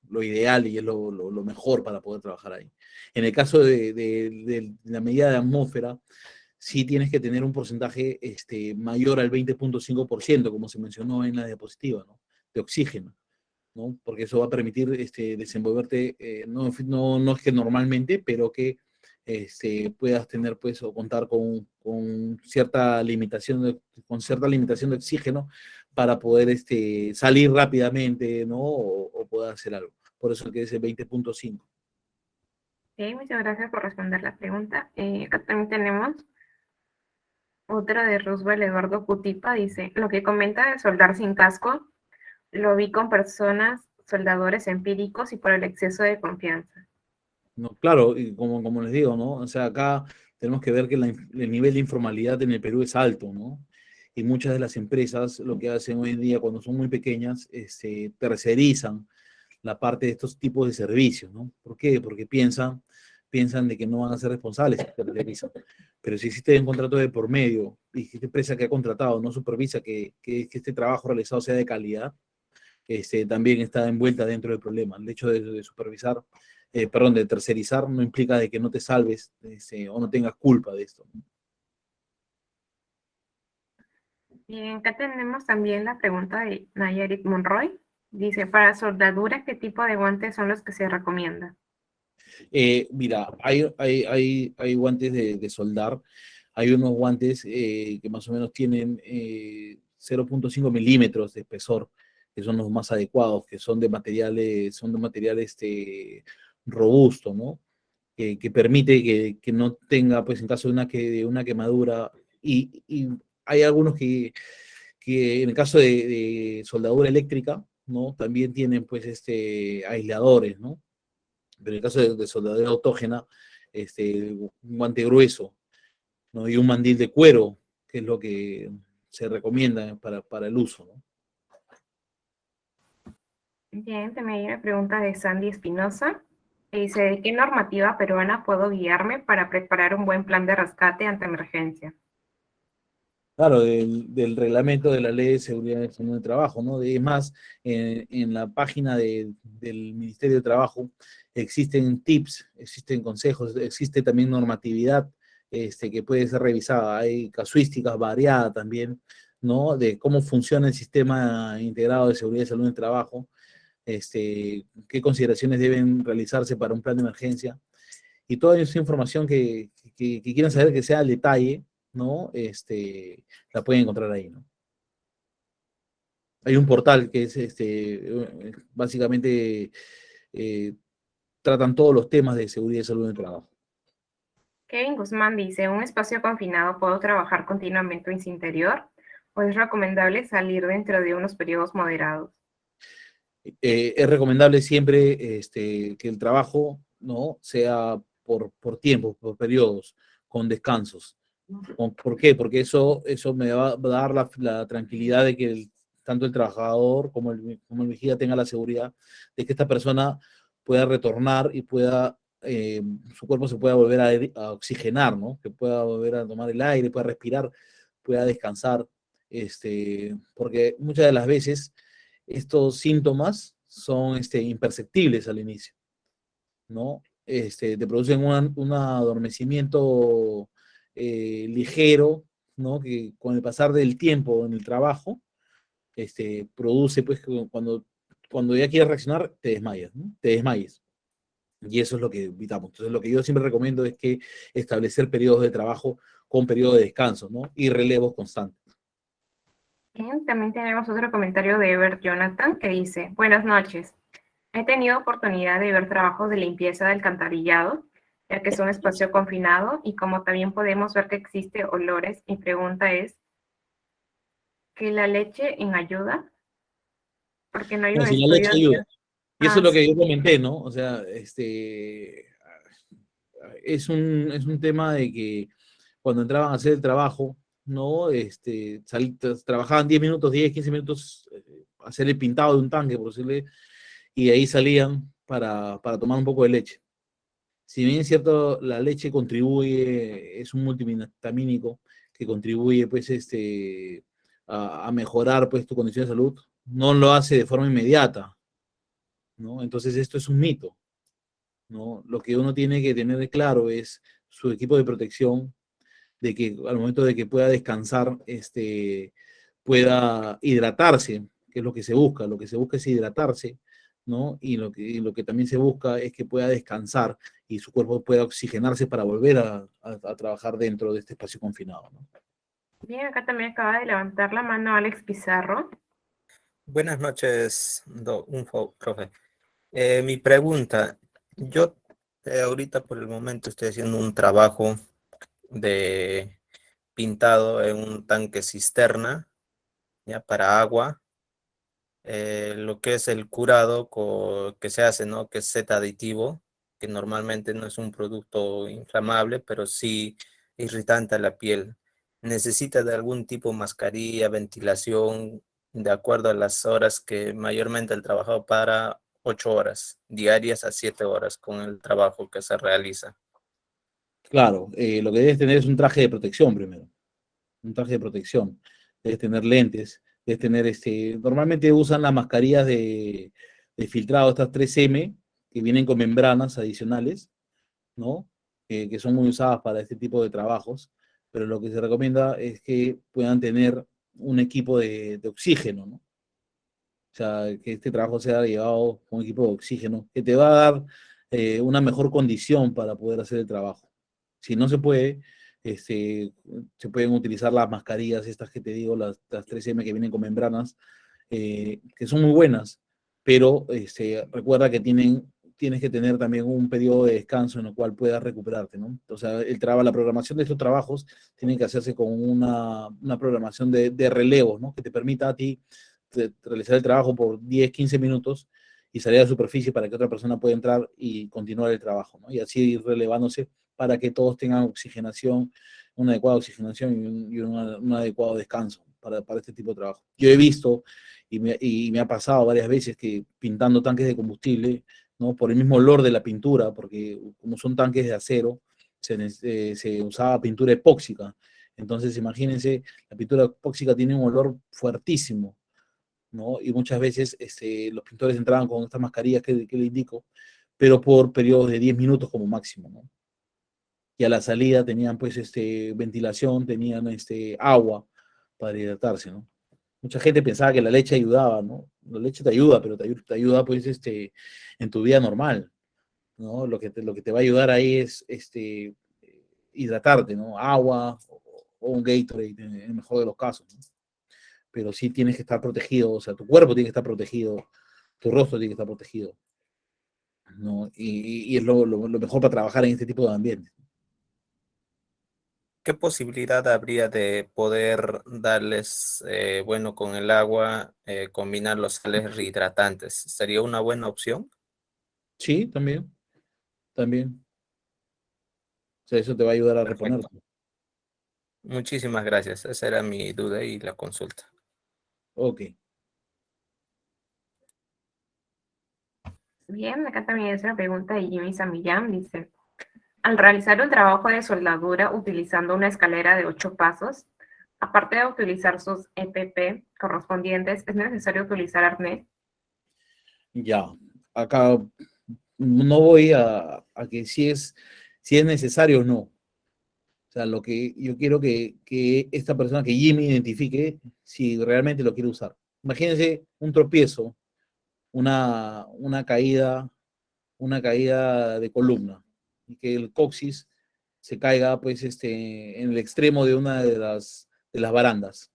lo ideal y es lo mejor para poder trabajar ahí. En el caso de la medida de atmósfera, sí tienes que tener un porcentaje mayor al 20.5%, como se mencionó en la diapositiva, ¿no? De oxígeno, ¿no? Porque eso va a permitir desenvolverte, no es que normalmente, pero que puedas tener, pues, o contar con cierta limitación de oxígeno para poder salir rápidamente, ¿no? O poder hacer algo. Por eso que es el 20.5. Ok, muchas gracias por responder la pregunta. Acá también tenemos otra de Roosevelt Eduardo Cutipa, dice, lo que comenta de soldar sin casco, lo vi con personas, soldadores empíricos y por el exceso de confianza. No, claro, y como les digo, ¿no? O sea, acá tenemos que ver que el nivel de informalidad en el Perú es alto, ¿no? Y muchas de las empresas lo que hacen hoy en día cuando son muy pequeñas, tercerizan la parte de estos tipos de servicios, ¿no? ¿Por qué? Porque piensan de que no van a ser responsables si tercerizan. Pero si existe un contrato de por medio y que esta empresa que ha contratado no supervisa que este trabajo realizado sea de calidad, también está envuelta dentro del problema. El hecho de supervisar, perdón, de tercerizar no implica de que no te salves o no tengas culpa de esto. Bien, acá tenemos también la pregunta de Nayarit Monroy. Dice, para soldadura, ¿qué tipo de guantes son los que se recomiendan? Mira, hay guantes de soldar, hay unos guantes que más o menos tienen 0.5 milímetros de espesor, que son los más adecuados, que son de material robusto, ¿no? Que permite que no tenga, pues en caso de una quemadura, y hay algunos que en el caso de soldadura eléctrica, ¿no? También tienen pues aisladores, ¿no? Pero en el caso de soldadura autógena, un guante grueso, ¿no? Y un mandil de cuero, que es lo que se recomienda para el uso, ¿no? Bien, también hay una pregunta de Sandy Espinosa. Dice, ¿de qué normativa peruana puedo guiarme para preparar un buen plan de rescate ante emergencia? Claro, del reglamento de la Ley de Seguridad y Salud del Trabajo, ¿no? Es más, en la página del Ministerio de Trabajo existen tips, existen consejos, existe también normatividad que puede ser revisada. Hay casuísticas variadas también, ¿no? De cómo funciona el sistema integrado de seguridad y salud del trabajo, qué consideraciones deben realizarse para un plan de emergencia. Y toda esa información que quieran saber que sea al detalle, ¿no? La pueden encontrar ahí, ¿no? Hay un portal que es, básicamente, tratan todos los temas de seguridad y salud en el trabajo. Kevin Guzmán dice, ¿un espacio confinado puedo trabajar continuamente en su interior? ¿O es recomendable salir dentro de unos periodos moderados? Es recomendable siempre que el trabajo, ¿no? Sea por tiempo, por periodos, con descansos. ¿Por qué? Porque eso me va a dar la tranquilidad de que tanto el trabajador como el vigía tenga la seguridad de que esta persona pueda retornar y su cuerpo se pueda volver a oxigenar, ¿no? Que pueda volver a tomar el aire, pueda respirar, pueda descansar, porque muchas de las veces estos síntomas son imperceptibles al inicio, ¿no? Te producen un adormecimiento ligero, ¿no? Que con el pasar del tiempo en el trabajo, produce, pues, cuando ya quieres reaccionar, te desmayas, ¿no? Te desmayes. Y eso es lo que evitamos. Entonces, lo que yo siempre recomiendo es que establecer periodos de trabajo con periodos de descanso, ¿no? Y relevos constantes. Bien, también tenemos otro comentario de Ever Jonathan que dice, buenas noches. He tenido oportunidad de ver trabajos de limpieza del alcantarillado, ya que es un espacio confinado y como también podemos ver que existe olores, mi pregunta es, ¿que la leche en ayuda? Porque no hay No, un si la leche estudio. ayuda. Y eso es lo Sí. que yo comenté, ¿no? O sea, es un tema de que cuando entraban a hacer el trabajo, ¿no? Trabajaban 10 minutos, 10, 15 minutos, hacer el pintado de un tanque, por decirle, y de ahí salían para tomar un poco de leche. Si bien es cierto, la leche contribuye, es un multivitamínico que contribuye pues, a mejorar pues, tu condición de salud, no lo hace de forma inmediata, ¿no? Entonces esto es un mito, ¿no? Lo que uno tiene que tener claro es su equipo de protección, de que al momento de que pueda descansar, pueda hidratarse, que es lo que se busca. Lo que se busca es hidratarse, ¿no? Y lo que también se busca es que pueda descansar y su cuerpo pueda oxigenarse para volver a trabajar dentro de este espacio confinado, ¿no? Bien, acá también acaba de levantar la mano Alex Pizarro. Buenas noches, profe. Mi pregunta, yo ahorita por el momento estoy haciendo un trabajo de pintado en un tanque cisterna, ya para agua, lo que es el curado que se hace, ¿no? Que es Z aditivo, que normalmente no es un producto inflamable, pero sí irritante a la piel. Necesita de algún tipo de mascarilla, ventilación, de acuerdo a las horas que mayormente el trabajo para 8 horas diarias a 7 horas con el trabajo que se realiza. Claro, lo que debes tener es un traje de protección primero, un traje de protección. Debes tener lentes, debes tener normalmente usan las mascarillas de filtrado, estas 3M, que vienen con membranas adicionales, ¿no? Que son muy usadas para este tipo de trabajos, pero lo que se recomienda es que puedan tener un equipo de oxígeno, ¿no? O sea, que este trabajo sea llevado con un equipo de oxígeno, que te va a dar una mejor condición para poder hacer el trabajo. Si no se puede, se pueden utilizar las mascarillas, estas que te digo, las 3M que vienen con membranas, que son muy buenas, pero recuerda que tienes que tener también un periodo de descanso en el cual puedas recuperarte, ¿no? O sea, la programación de estos trabajos tiene que hacerse con una programación de relevos, ¿no? Que te permita a ti realizar el trabajo por 10, 15 minutos y salir a la superficie para que otra persona pueda entrar y continuar el trabajo, ¿no? Y así ir relevándose para que todos tengan oxigenación, una adecuada oxigenación un adecuado descanso para este tipo de trabajo. Yo he visto y me ha pasado varias veces que pintando tanques de combustible, ¿no? Por el mismo olor de la pintura, porque como son tanques de acero, se usaba pintura epóxica. Entonces, imagínense, la pintura epóxica tiene un olor fuertísimo, ¿no? Y muchas veces los pintores entraban con estas mascarillas que le indico, pero por periodos de 10 minutos como máximo, ¿no? Y a la salida tenían pues ventilación, tenían agua para hidratarse, ¿no? Mucha gente pensaba que la leche ayudaba, ¿no? La leche te ayuda, pero te ayuda pues en tu vida normal, ¿no? Lo que te va a ayudar ahí es hidratarte, ¿no? Agua o un Gatorade en el mejor de los casos, ¿no? Pero sí tienes que estar protegido, o sea, tu cuerpo tiene que estar protegido, tu rostro tiene que estar protegido, ¿no? Y es lo mejor para trabajar en este tipo de ambiente. ¿Qué posibilidad habría de poder darles, bueno, con el agua, combinar los sales rehidratantes? ¿Sería una buena opción? Sí, también. O sea, eso te va a ayudar a reponerte. Perfecto. Muchísimas gracias. Esa era mi duda y la consulta. Ok. Bien, acá también es una pregunta de Jimmy Samillán. Dice, al realizar un trabajo de soldadura utilizando una escalera de 8 pasos, aparte de utilizar sus EPP correspondientes, ¿es necesario utilizar arnés? Ya. Acá no voy a que si es necesario o no. O sea, lo que yo quiero que esta persona, que Jimmy, identifique si realmente lo quiere usar. Imagínense un tropiezo, una caída de columna, y que el coxis se caiga pues en el extremo de una de las barandas.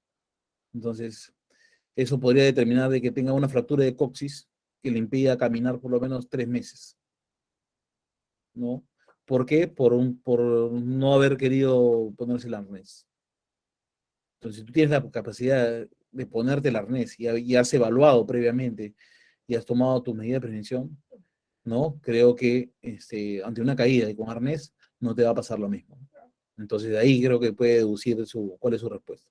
Entonces, eso podría determinar de que tenga una fractura de coxis que le impida caminar por lo menos 3 meses, ¿no? ¿Por qué? Por no haber querido ponerse el arnés. Entonces, si tú tienes la capacidad de ponerte el arnés y has evaluado previamente y has tomado tus medidas de prevención, ¿no? Creo que ante una caída y con arnés no te va a pasar lo mismo. Entonces de ahí creo que puede deducir cuál es su respuesta.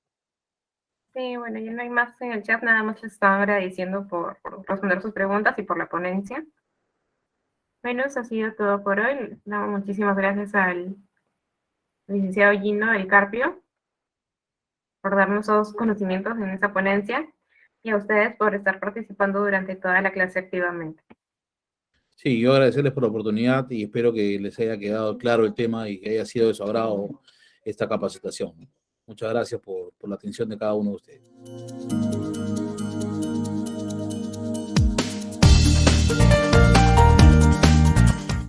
Sí, bueno, ya no hay más en el chat, nada más les estaba agradeciendo por responder sus preguntas y por la ponencia. Bueno, eso ha sido todo por hoy. Damos muchísimas gracias al licenciado Gino del Carpio por darnos esos conocimientos en esta ponencia y a ustedes por estar participando durante toda la clase activamente. Sí, yo agradecerles por la oportunidad y espero que les haya quedado claro el tema y que haya sido de su agrado esta capacitación. Muchas gracias por la atención de cada uno de ustedes.